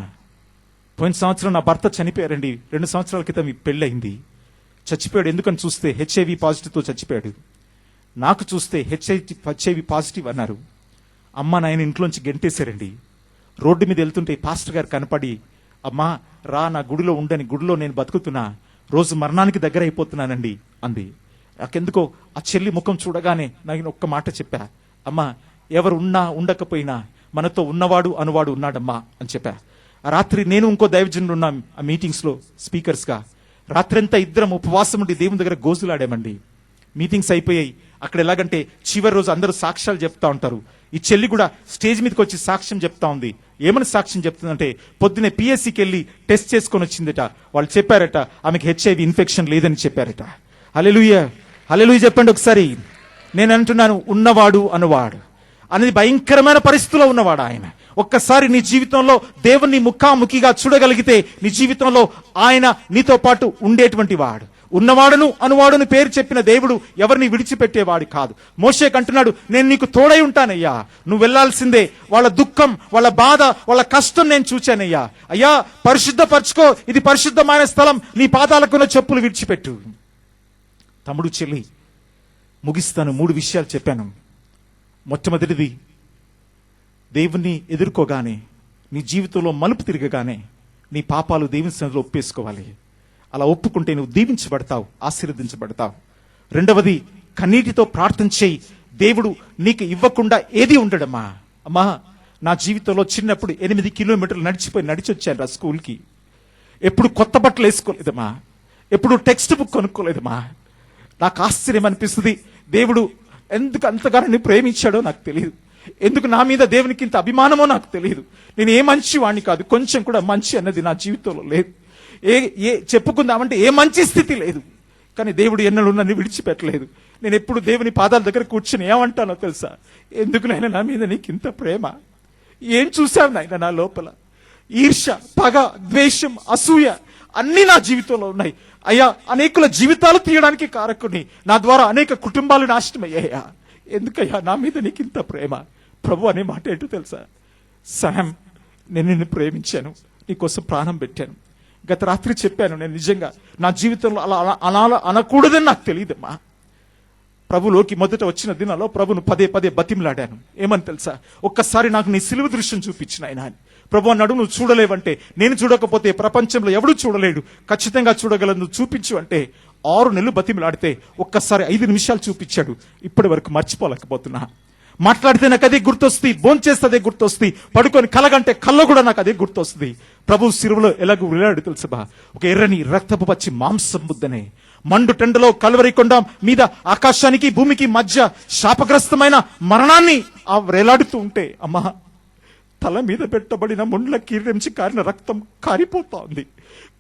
A: పోయిన సంవత్సరం నా భర్త చనిపోయారండి. 2 సంవత్సరాల క్రితం ఈ పెళ్ళయింది. చచ్చిపోయాడు. ఎందుకని చూస్తే హెచ్ఐవి పాజిటివ్తో చచ్చిపోయాడు. నాకు చూస్తే హెచ్ఐవి పాజిటివ్ అన్నారు. అమ్మ నాయన ఇంట్లోంచి గెంటేశారండి. రోడ్డు మీద వెళ్తుంటే పాస్టర్ గారు కనపడి, అమ్మా రా నా గుడిలో ఉండని, గుడిలో నేను బతుకుతున్నా, రోజు మరణానికి దగ్గర అయిపోతున్నానండి అంది. నాకెందుకో ఆ చెల్లి ముఖం చూడగానే నాకు ఒక్క మాట చెప్పా, అమ్మా ఎవరు ఉన్నా ఉండకపోయినా మనతో ఉన్నవాడు అనువాడు ఉన్నాడమ్మా అని చెప్పా. ఆ రాత్రి నేను ఇంకో దైవజనుడు ఉన్నాం ఆ మీటింగ్స్ లో స్పీకర్స్ గా. రాత్రంతా ఇద్దరం ఉపవాసం ఉండి దేవుని దగ్గర గోజులాడామండి. మీటింగ్స్ అయిపోయాయి. అక్కడ ఎలాగంటే చివరి రోజు అందరూ సాక్ష్యాలు చెప్తా ఉంటారు. ఈ చెల్లి కూడా స్టేజ్ మీదకి వచ్చి సాక్ష్యం చెప్తా ఉంది. ఏమని సాక్ష్యం చెప్తుందంటే, పొద్దునే పిఎస్సికి వెళ్ళి టెస్ట్ చేసుకొని వచ్చిందట. వాళ్ళు చెప్పారట ఆమెకి హెచ్ఐవి ఇన్ఫెక్షన్ లేదని చెప్పారట. హల్లెలూయా హల్లెలూయా చెప్పండి ఒకసారి. నేను అంటున్నాను, ఉన్నవాడు అనువాడు అనేది భయంకరమైన పరిస్థితిలో ఉన్నవాడు ఆయన. ఒక్కసారి నీ జీవితంలో దేవుణ్ణి ముఖాముఖిగా చూడగలిగితే నీ జీవితంలో ఆయన నీతో పాటు ఉండేటువంటి వాడు. ఉన్నవాడును అనువాడును పేరు చెప్పిన దేవుడు ఎవరిని విడిచిపెట్టేవాడు కాదు. మోషేకి అంటున్నాడు, నేను నీకు తోడై ఉంటానయ్యా, నువ్వు వెళ్లాల్సిందే, వాళ్ళ దుఃఖం, వాళ్ళ బాధ, వాళ్ళ కష్టం నేను చూచానయ్యా. అయ్యా పరిశుద్ధపరచుకో, ఇది పరిశుద్ధమైన స్థలం, నీ పాదాలకున్న చెప్పులు విడిచిపెట్టు. తమ్ముడు చెల్లి, ముగిస్తాను. 3 విషయాలు చెప్పాను. మొట్టమొదటిది, దేవుణ్ణి ఎదుర్కోగానే, నీ జీవితంలో మలుపు తిరగగానే నీ పాపాలు దేవుని సన్నిధిలో ఒప్పేసుకోవాలి. అలా ఒప్పుకుంటే నువ్వు దీవించబడతావు, ఆశీర్వదించబడతావు. రెండవది, కన్నీటితో ప్రార్థన చేయి. దేవుడు నీకు ఇవ్వకుండా ఏది ఉండడమ్మా. అమ్మా, నా జీవితంలో చిన్నప్పుడు 8 కిలోమీటర్లు నడిచొచ్చాను రా స్కూల్కి. ఎప్పుడు కొత్త బట్టలు వేసుకోలేదమ్మా, ఎప్పుడు టెక్స్ట్ బుక్ కొనుక్కోలేదమ్మా. నాకు ఆశ్చర్యం అనిపిస్తుంది, దేవుడు ఎందుకు అంతగానో ప్రేమించాడో నాకు తెలియదు, ఎందుకు నా మీద దేవునికి ఇంత అభిమానమో నాకు తెలియదు. నేను ఏ మంచి వాడిని కాదు, కొంచెం కూడా మంచి అన్నది నా జీవితంలో లేదు. ఏ చెప్పుకుందామంటే ఏ మంచి స్థితి లేదు. కానీ దేవుడు ఎన్నడూ నన్ను విడిచిపెట్టలేదు. నేను ఎప్పుడు దేవుని పాదాల దగ్గర కూర్చొని ఏమంటానో తెలుసా, ఎందుకు నాయన నా మీద నీకు ఇంత ప్రేమ? ఏం చూశావు నాయన నా లోపల? ఈర్ష, పగ, ద్వేషం, అసూయ అన్ని నా జీవితంలో ఉన్నాయి. అయ్యా, అనేకుల జీవితాలు తీయడానికి కారకుని, నా ద్వారా అనేక కుటుంబాలు నాశనమయ్యాయా. ఎందుకయ్యా నా మీద నీకు ఇంత ప్రేమ? ప్రభు అనే మాట ఏంటో తెలుసా, శామ్, నేను నిన్ను ప్రేమించాను, నీకోసం ప్రాణం పెట్టాను. గత రాత్రి చెప్పాను, నేను నిజంగా నా జీవితంలో అలా అనకూడదని నాకు తెలియదమ్మా. ప్రభులోకి మొదట వచ్చిన దినాల్లో ప్రభును పదే బతిమలాడాను. ఏమని తెలుసా, ఒక్కసారి నాకు నీ సిలువ దృశ్యం చూపించిన ఆయన అని. ప్రభు అన్నాడు, నువ్వు చూడలేవంటే, నేను చూడకపోతే ప్రపంచంలో ఎవడు చూడలేడు, ఖచ్చితంగా చూడగలను, నువ్వు చూపించు అంటే 6 నెలలు బతిమలాడితే ఒక్కసారి 5 నిమిషాలు చూపించాడు. ఇప్పటి వరకు మర్చిపోలేకపోతున్నా. మాట్లాడితే నాకు అదే గుర్తొస్తుంది, భోంచేస్తే అదే గుర్తొస్తుంది, పడుకొని కలగంటే కళ్ళ కూడా నాకు అదే గుర్తొస్తుంది. ప్రభు సిరువలో ఎలాగో వెళ్ళాడు తెలుసా, ఒక ఎర్రని రక్తపు పచ్చి మాంసం ముద్దనే మండు టెండలో కల్వరి కొండ మీద ఆకాశానికి భూమికి మధ్య శాపగ్రస్తమైన మరణాన్ని ఆ వేలాడుతూ ఉంటే, అమ్మా, తల మీద పెట్టబడిన ముండ్ల కీర్రించి కారిన రక్తం కారిపోతా ఉంది.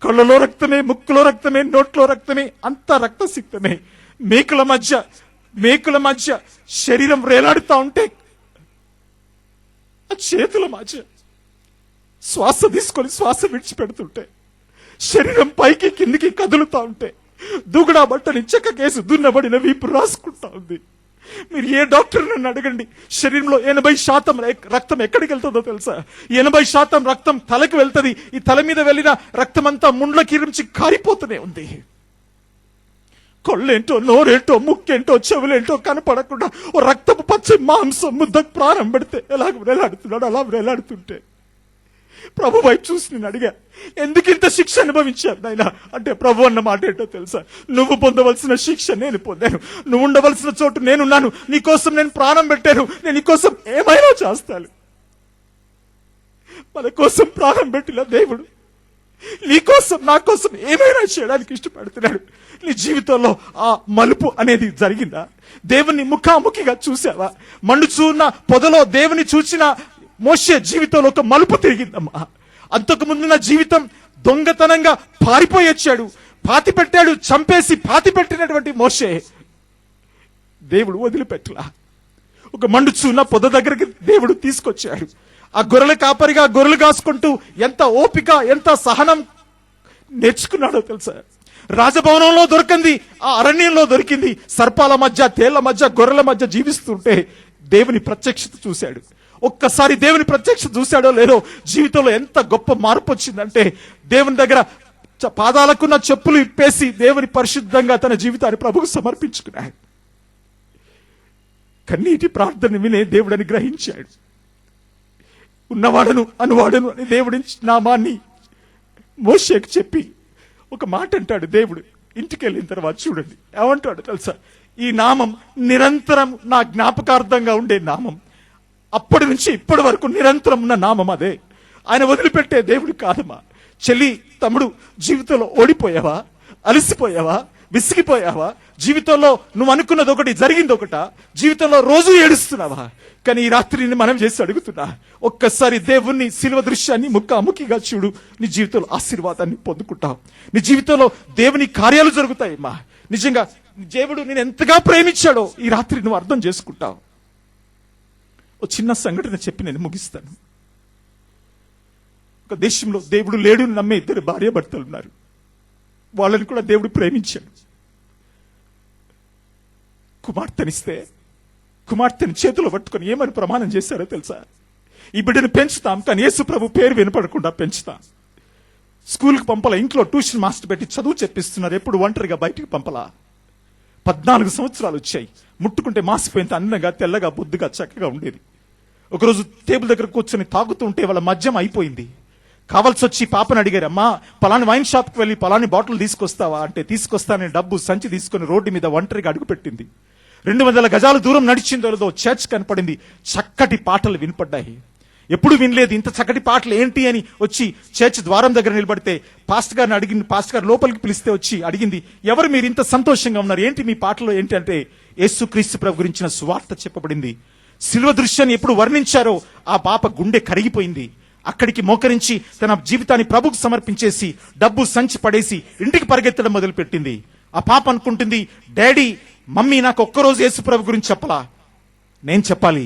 A: కళ్ళలో రక్తమే, ముక్కులో రక్తమే, నోట్లో రక్తమే, అంతా రక్తసిక్తమే. మేకుల మధ్య శరీరం వేలాడుతా ఉంటే, ఆ చేతుల మధ్య శ్వాస తీసుకొని శ్వాస విడిచిపెడుతుంటే, శరీరం పైకి కిందికి కదులుతా ఉంటే, దూగుడా బట్టని చెక్క కేసు దున్నబడిన వీపు రాసుకుంటా ఉంది. మీరు ఏ డాక్టర్ నన్ను అడగండి, శరీరంలో 80% రక్తం ఎక్కడికి వెళ్తుందో తెలుసా? 80% రక్తం తలకి వెళ్తుంది. ఈ తల మీద వెళ్ళిన రక్తం అంతా ముండ్ల కీరించి కారిపోతూనే ఉంది. కొళ్ళేంటో, నోరేంటో, ముక్కేంటో, చెవులేంటో కనపడకుండా ఓ రక్తపు పచ్చి మాంసం ముద్దకు ప్రాణం పెడితే ఎలాగ వేలాడుతున్నాడు. అలా వేలాడుతుంటే ప్రభు వైపు చూసి నేను అడిగా, ఎందుకు ఇంత శిక్ష అనుభవించాను నాయనా అంటే, ప్రభు అన్న మాట ఏంటో తెలుసా, నువ్వు పొందవలసిన శిక్ష నేను పొందాను, నువ్వు ఉండవలసిన చోటు నేనున్నాను, నీకోసం నేను ప్రాణం పెట్టాను, నేను నీకోసం ఏమైనా చేస్తాను. మన కోసం ప్రాణం పెట్టిన దేవుడు నీకోసం, నా కోసం ఏమైనా చేయడానికి ఇష్టపడుతున్నాడు. నీ జీవితంలో ఆ మలుపు అనేది జరిగిందా? దేవుని ముఖాముఖిగా చూసావా? మండుచున్న పొదలో దేవుని చూసిన మోషే జీవితంలో ఒక మలుపు తిరిగిందమ్మా. అంతకు ముందున్న జీవితం దొంగతనంగా పారిపోయి వచ్చాడు, పాతి పెట్టాడు, చంపేసి పాతి పెట్టినటువంటి మోషే దేవుడు వదిలిపెట్టలా. ఒక మండుచున్న పొద దగ్గరికి దేవుడు తీసుకొచ్చాడు. ఆ గొర్రెల కాపరిగా గొర్రెలు కాసుకుంటూ ఎంత ఓపిక, ఎంత సహనం నేర్చుకున్నాడో తెలుసా. రాజభవనంలో దొరికింది, ఆ అరణ్యంలో దొరికింది, సర్పాల మధ్య, తేళ్ల మధ్య, గొర్రెల మధ్య జీవిస్తుంటే దేవుని ప్రత్యక్షత చూశాడు. ఒక్కసారి దేవుని ప్రత్యక్షత చూశాడో లేదో, జీవితంలో ఎంత గొప్ప మార్పు వచ్చిందంటే, దేవుని దగ్గర పాదాలకున్న చెప్పులు ఇప్పేసి దేవుని పరిశుద్ధంగా తన జీవితాన్ని ప్రభుకు సమర్పించుకున్నాడు. కన్నీటి ప్రార్థన వినే దేవుడని గ్రహించాడు. ఉన్నవాడను అనువాడను అని దేవుడి నామాన్ని మోషేకు చెప్పి ఒక మాట అంటాడు. దేవుడు ఇంటికి వెళ్ళిన తర్వాత చూడండి ఏమంటాడు తెలుసా, ఈ నామం నిరంతరం నా జ్ఞాపకార్థంగా ఉండే నామం, అప్పటి నుంచి ఇప్పటి వరకు నిరంతరం ఉన్న నామం అదే. ఆయన వదిలిపెట్టే దేవుడు కాదమ్మా. చెల్లి, తమ్ముడు, జీవితంలో ఓడిపోయావా, అలసిపోయావా, విసిగిపోయావా? జీవితంలో నువ్వు అనుకున్నది ఒకటి, జరిగింది ఒకట. జీవితంలో రోజు ఏడుస్తున్నావా? కానీ ఈ రాత్రిని మనం చేసి అడుగుతున్నా, ఒక్కసారి దేవుణ్ణి శిలువ దృశ్యాన్ని ముఖాముఖిగా చూడు, నీ జీవితంలో ఆశీర్వాదాన్ని పొందుకుంటావు. నీ జీవితంలో దేవుని కార్యాలు జరుగుతాయమ్మా. నిజంగా దేవుడు నేను ఎంతగా ప్రేమించాడో ఈ రాత్రి నువ్వు అర్థం చేసుకుంటావు. ఓ చిన్న సంఘటన చెప్పి నేను ముగిస్తాను. ఒక దేశంలో దేవుడు లేడు నమ్మే 2 భార్యాభర్తలు ఉన్నారు. వాళ్ళని కూడా దేవుడు ప్రేమించాడు. కుమార్తెనిస్తే కుమార్తెని చేతిలో పట్టుకొని ఏమని ప్రమాణం చేశారో తెలుసా? ఈ బిడ్డను పెంచుతాం, కానీ యేసు ప్రభు పేరు వినపడకుండా పెంచుతాం. స్కూల్కి పంపలా, ఇంట్లో ట్యూషన్ మాస్టర్ పెట్టి చదువు చెప్పిస్తున్నారు. ఎప్పుడు ఒంటరిగా బయటికి పంపలా. 14 సంవత్సరాలు వచ్చాయి. ముట్టుకుంటే మాసిపోయింత అందంగా, తెల్లగా, బొద్దుగా, చక్కగా ఉండేది. ఒకరోజు టేబుల్ దగ్గర కూర్చొని తాగుతూ ఉంటే వాళ్ళ మద్యం అయిపోయింది. కావాల్సి వచ్చి పాపను అడిగారు, అమ్మా పలాని వైన్ షాప్కి వెళ్ళి పలాని బాటిల్ తీసుకొస్తావా అంటే, తీసుకొస్తానని డబ్బు సంచి తీసుకొని రోడ్డు మీద ఒంటరిగా అడుగుపెట్టింది. 200 గజాల దూరం నడిచిందో చర్చ్ కనపడింది. చక్కటి పాటలు వినపడ్డాయి. ఎప్పుడు వినలేదు ఇంత చక్కటి పాటలు ఏంటి అని వచ్చి చర్చ్ ద్వారం దగ్గర నిలబడితే పాస్టర్ గారిని అడిగింది. పాస్టర్ గారు లోపలికి పిలిస్తే వచ్చి అడిగింది, ఎవరు మీరు ఇంత సంతోషంగా ఉన్నారు, ఏంటి మీ పాటలో ఏంటి అంటే, యేసుక్రీస్తు ప్రభు గురించిన సువార్త చెప్పబడింది. శిలువ దృశ్యాన్ని ఎప్పుడు వర్ణించారో ఆ పాప గుండె కరిగిపోయింది. అక్కడికి మోకరించి తన జీవితాన్ని ప్రభుకు సమర్పించేసి డబ్బు సంచి పడేసి ఇంటికి పరిగెత్తడం మొదలుపెట్టింది. ఆ పాప అనుకుంటుంది, డాడీ మమ్మీ నాకు ఒక్కరోజు యేసు ప్రభు గురించి చెప్పలా, నేను చెప్పాలి.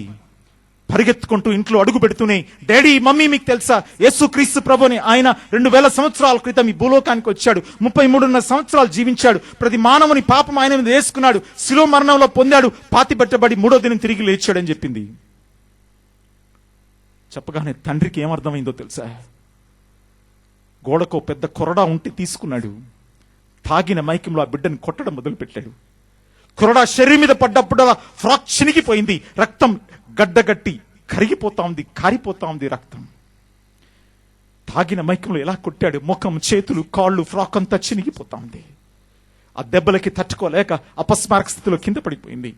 A: పరిగెత్తుకుంటూ ఇంట్లో అడుగు పెడుతూనే, డాడీ మమ్మీ మీకు తెలుసా యేసుక్రీస్తు ప్రభు అని ఆయన 2000 సంవత్సరాల క్రితం ఈ భూలోకానికి వచ్చాడు. 33.5 సంవత్సరాలు జీవించాడు. ప్రతి మానవుని పాపం ఆయన మీద వేసుకున్నాడు. శిలువ మరణంలో పొందాడు. పాతి పెట్టబడి 3వ దినం తిరిగి లేచాడని చెప్పింది. చెప్పగానే తండ్రికి ఏమర్థమైందో తెలుసా? గోడకో పెద్ద కొరడా ఉంటే తీసుకున్నాడు. తాగిన మైకంలో ఆ బిడ్డను కొట్టడం మొదలుపెట్టాడు. కొరడా శరీరం మీద పడ్డప్పుడు ఫ్రాక్ చినిగిపోయింది. రక్తం గడ్డగట్టి కరిగిపోతా ఉంది, కారిపోతా ఉంది రక్తం. తాగిన మైకంలో ఎలా కొట్టాడు, ముఖం, చేతులు, కాళ్ళు, ఫ్రాక్ అంతా చినిగిపోతా ఉంది. ఆ దెబ్బలకి తట్టుకోలేక అపస్మారక స్థితిలో కింద పడిపోయింది.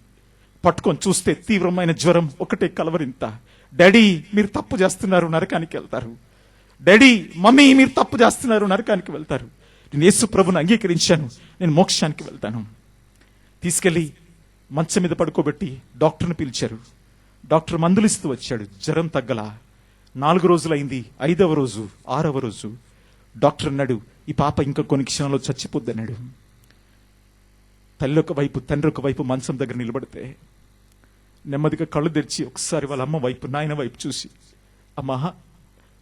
A: పట్టుకొని చూస్తే తీవ్రమైన జ్వరం, ఒకటే కలవరింత. డాడీ మీరు తప్పు చేస్తున్నారు, నరకానికి వెళ్తారు. డాడీ మమ్మీ మీరు తప్పు చేస్తున్నారు, నరకానికి వెళ్తారు. నేను యేసు ప్రభుని అంగీకరించాను, నేను మోక్షానికి వెళ్తాను. తీసుకెళ్లి మంచం మీద పడుకోబెట్టి డాక్టర్ని పిలిచారు. డాక్టర్ మందులు ఇస్తూ వచ్చాడు. జ్వరం తగ్గలా. 4 రోజులైంది. 5వ రోజు, 6వ రోజు డాక్టర్ అన్నాడు, ఈ పాప ఇంకా కొన్ని క్షణాల్లో చచ్చిపోద్ది అన్నాడు. తల్లి ఒక వైపు, తండ్రి ఒక వైపు మంచం దగ్గర నిలబడితే నెమ్మదిగా కళ్ళు తెరిచి ఒకసారి వాళ్ళ అమ్మ వైపు, నాయన వైపు చూసి, అమ్మా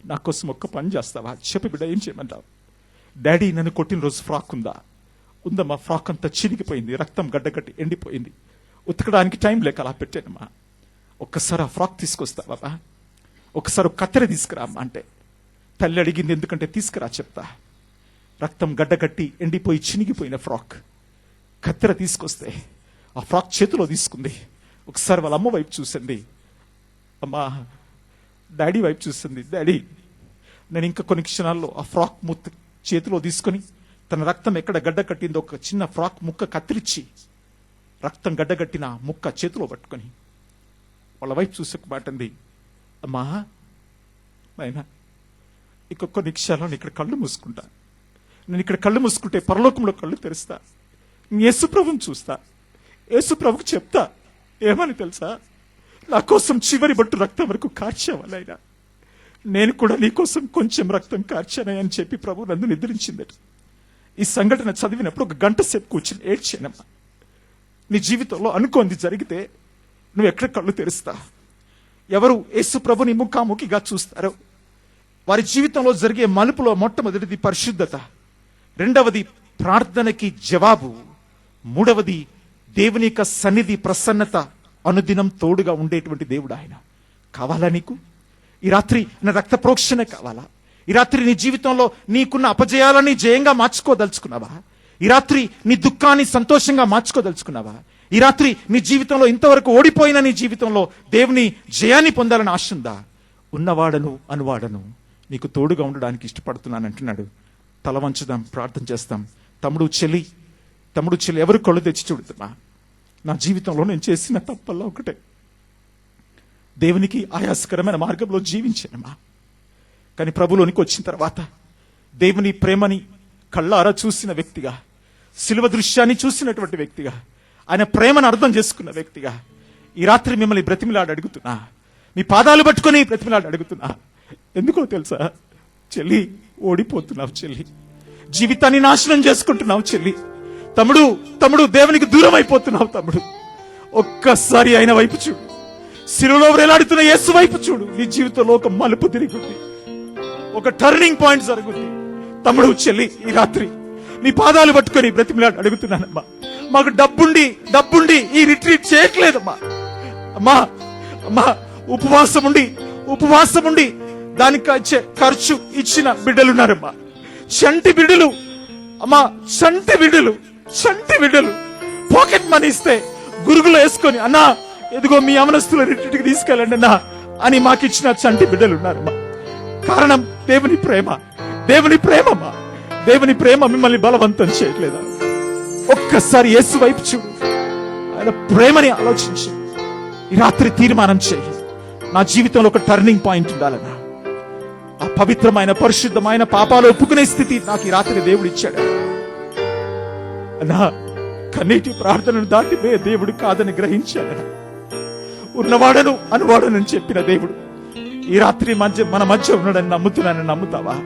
A: నా కోసం ఒక్క పని చేస్తావా? చెప్పి బిడ్డ ఏం చేయమంటావు? డాడీ నన్ను కొట్టిన రోజు ఫ్రాక్ ఉందా? ఉందమ్మా. ఫ్రాక్ అంతా చినిగిపోయింది, రక్తం గడ్డగట్టి ఎండిపోయింది. ఉతకడానికి టైం లేక అలా పెట్టానమ్మా. ఒక్కసారి ఆ ఫ్రాక్ తీసుకొస్తావా? ఒకసారి కత్తెర తీసుకురామ్మా అంటే, తల్లి అడిగింది ఎందుకంటే తీసుకురా చెప్తా. రక్తం గడ్డగట్టి ఎండిపోయి చినిగిపోయిన ఫ్రాక్. కత్తెర తీసుకొస్తే ఆ ఫ్రాక్ చేతిలో తీసుకుంది. ఒకసారి వాళ్ళ అమ్మ వైపు చూసింది. అమ్మా డాడీ వైపు చూసింది. డాడీ నేను ఇంకా కొన్ని క్షణాల్లో ఆ ఫ్రాక్ ముక్క చేతిలో తీసుకొని తన రక్తం ఎక్కడ గడ్డ కట్టిందో ఒక చిన్న ఫ్రాక్ ముక్క కత్తిరించి రక్తం గడ్డగట్టిన ముక్క చేతిలో పట్టుకొని వాళ్ళ వైపు చూసి ఒక మాట అంది, అమ్మా నాయనా ఇంకొక కొన్ని క్షణాల్లో ఇక్కడ కళ్ళు మూసుకుంటా. నేను ఇక్కడ కళ్ళు మూసుకుంటే పరలోకంలో కళ్ళు తెరుస్తా. యేసుప్రభుని చూస్తా. యేసుప్రభుకు చెప్తా ఏమని తెలుసా? నా కోసం చివరి బట్టు రక్తం వరకు కార్చావాలైనా నేను కూడా నీ కోసం కొంచెం రక్తం కార్చానని చెప్పి ప్రభు నన్ను నిద్రించిందట. ఈ సంఘటన చదివినప్పుడు 1 గంట సేపు కూర్చుని ఏడ్చానమ్మా. నీ జీవితంలో అనుకోంది జరిగితే నువ్వు ఎక్కడ కళ్ళు తెరుస్తా? ఎవరు యేసు ప్రభుని ముఖాముఖిగా చూస్తారో వారి జీవితంలో జరిగే మలుపులో మొట్టమొదటిది పరిశుద్ధత, 2వది ప్రార్థనకి జవాబు, 3వది దేవుని యొక్క సన్నిధి, ప్రసన్నత, అనుదినం తోడుగా ఉండేటువంటి దేవుడు ఆయన. కావాలా నీకు? ఈ రాత్రి నా రక్త ప్రోక్షణ కావాలా? ఈ రాత్రి నీ జీవితంలో నీకున్న అపజయాలని జయంగా మార్చుకోదలుచుకున్నావా? ఈ రాత్రి నీ దుఃఖాన్ని సంతోషంగా మార్చుకోదలుచుకున్నావా? ఈ రాత్రి నీ జీవితంలో ఇంతవరకు ఓడిపోయిన నీ జీవితంలో దేవుని జయాన్ని పొందాలని ఆశ ఉందా? ఉన్నవాడను అనువాడను నీకు తోడుగా ఉండడానికి ఇష్టపడుతున్నాను అంటున్నాడు. తల వంచుదాం, ప్రార్థన చేస్తాం. తమ్ముడు చెల్లి ఎవరు కళ్ళు తెచ్చి చూడుతున్నా? నా జీవితంలో నేను చేసిన తప్పల్లా ఒకటే, దేవునికి ఆయాసకరమైన మార్గంలో జీవించానమ్మా. కానీ ప్రభులోనికి వచ్చిన తర్వాత దేవుని ప్రేమని కళ్ళారా చూసిన వ్యక్తిగా, శిలువ దృశ్యాన్ని చూసినటువంటి వ్యక్తిగా, ఆయన ప్రేమను అర్థం చేసుకున్న వ్యక్తిగా ఈ రాత్రి మిమ్మల్ని బ్రతిమిలాడి అడుగుతున్నా, మీ పాదాలు పట్టుకొని బ్రతిమిలాడి అడుగుతున్నా. ఎందుకో తెలుసా చెల్లి? ఓడిపోతున్నావు చెల్లి, జీవితాన్ని నాశనం చేసుకుంటున్నావు చెల్లి, తమ్ముడు తమ్ముడు దేవునికి దూరం అయిపోతున్నావు తమ్ముడు. ఒక్కసారి ఆయన వైపు చూడు, శిలువలో వేలాడుతున్న యేసు వైపు చూడు. నీ జీవితంలో ఒక మలుపు తిరుగుతుంది, ఒక టర్నింగ్ పాయింట్ జరుగుతుంది. తమ్ముడు చెల్లి, ఈ రాత్రి నీ పాదాలు పట్టుకొని బ్రతిమలాడి అడుగుతున్నానమ్మా, మాకు డబ్బుండి ఈ రిట్రీట్ చేయట్లేదమ్మా. అమ్మా అమ్మా, ఉపవాసం ఉండి దానికి వచ్చే ఖర్చు ఇచ్చిన బిడ్డలున్నారమ్మా. చంటి బిడ్డలు అమ్మా, చంటి బిడ్డలు పాకెట్ మనీ ఇస్తే గురుగులు వేసుకొని, అన్నా ఎదుగో మీ యవనస్తుల రిట్రీట్కి తీసుకెళ్ళండి అన్నా అని మాకు ఇచ్చిన చంటి బిడ్డలు ఉన్నారమ్మా. కారణం దేవుని ప్రేమమ్మా. దేవుని ప్రేమ మిమ్మల్ని బలవంతం చేయట్లేదా? ఒక్కసారి యేసు వైపు చూడు, ఆయన ప్రేమని ఆలోచించి ఈ రాత్రి తీర్మానం చేయి, నా జీవితంలో ఒక టర్నింగ్ పాయింట్ ఉండాలన్నా. ఆ పవిత్రమైన పరిశుద్ధమైన పాపాలు ఒప్పుకునే స్థితి నాకు ఈ రాత్రి దేవుడు ఇచ్చాడు అన్నా. కన్నీటి ప్రార్థనను దాటిపోయే దేవుడు కాదని గ్రహించాడన్నా. ఉన్నవాడను అనువాడనని చెప్పిన దేవుడు ఈ రాత్రి మన మధ్య ఉన్నాడని నమ్ముతున్నానని నమ్ముతావా?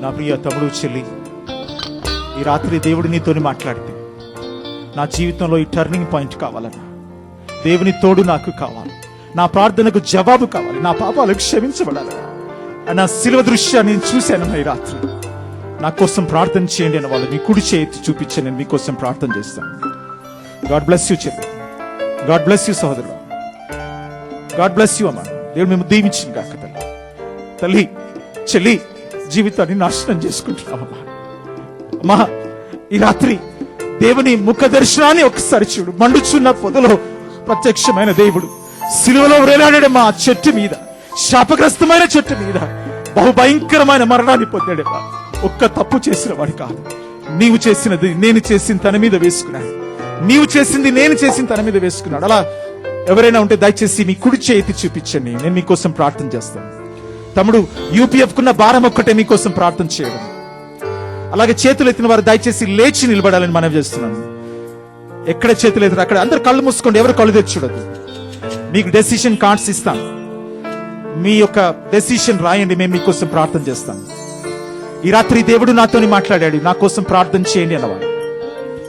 A: నా ప్రియ తమ్ముడు చెల్లి, ఈ రాత్రి దేవుడు నీతోని మాట్లాడితే, నా జీవితంలో ఈ టర్నింగ్ పాయింట్ కావాలన్నా, దేవుని తోడు నాకు కావాలి, నా ప్రార్థనకు జవాబు కావాలి, నా పాపాలు క్షమించబడాలన్నా, నా శిలువ దృశ్యాన్ని నేను చూశాను. ఈ రాత్రి నా కోసం ప్రార్థన చేయండి అన్న వాళ్ళు మీ కుడి చేతి చూపించి నేను మీకోసం ప్రార్థన చేస్తాను. గాడ్ బ్లెస్ యూ చెల్లి, గాడ్ బ్లెస్ యూ సహోదరుడు, గాడ్ బ్లెస్ యూ అమ్మా. దేవుడు మేము దీవించింది కాక తల్లి చెల్లి, జీవితాన్ని నాశనం చేసుకుంటున్నామమ్మా. అమ్మా, ఈ రాత్రి దేవుని ముఖ దర్శనాన్ని ఒకసారి చూడు. మండుచున్న పొదలో ప్రత్యక్షమైన దేవుడు సిలువలో వేలాడాడమ్మా. ఆ చెట్టు మీద, శాపగ్రస్తమైన చెట్టు మీద బహుభయంకరమైన మరణాన్ని పొందాడమ్మా. ఒక్క తప్పు చేసిన వాడు కాదు, నీవు చేసినది నేను చేసిన తన మీద వేసుకున్నాడు, నీవు చేసింది నేను చేసిన తన మీద వేసుకున్నాడు. అలా ఎవరైనా ఉంటే దయచేసి మీ కుడి చేతి చూపించండి, నేను మీకోసం ప్రార్థన చేస్తాను. తమ్ముడు, యూపీఎఫ్ కున్న భారం ఒక్కటే మీకోసం ప్రార్థన చేయడం. అలాగే చేతులు ఎత్తిన వారు దయచేసి లేచి నిలబడాలని మనం చేస్తున్నాను. ఎక్కడ చేతులు ఎత్తిన అక్కడ అందరు కళ్ళు మూసుకోండి, ఎవరు కళ్ళు తెచ్చి చూడద్దు. మీకు డెసిషన్ కార్డ్స్ ఇస్తాను, మీ యొక్క డెసిషన్ రాయండి, మేము మీకోసం ప్రార్థన చేస్తాం. ఈ రాత్రి దేవుడు నాతోని మాట్లాడాడు, నా కోసం ప్రార్థన చేయండి అన్నవాళ్ళు,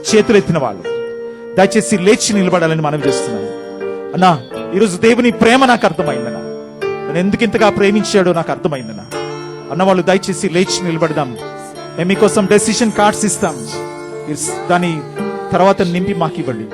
A: చేతులు ఎత్తిన వాళ్ళు దయచేసి లేచి నిలబడాలని మనం చేస్తున్నాను. అన్నా, ఈరోజు దేవుని ప్రేమ నాకు అర్థమైందన్నా, నన్ను ఎందుకు ఇంతగా ప్రేమించాడో నాకు అర్థమైందన్నా. అన్నవాళ్ళు దయచేసి లేచి నిలబడదాం. మేము మీకోసం డెసిషన్ కార్డ్స్ ఇస్తాం, దాని తర్వాత నింపి మాకు ఇవ్వండి.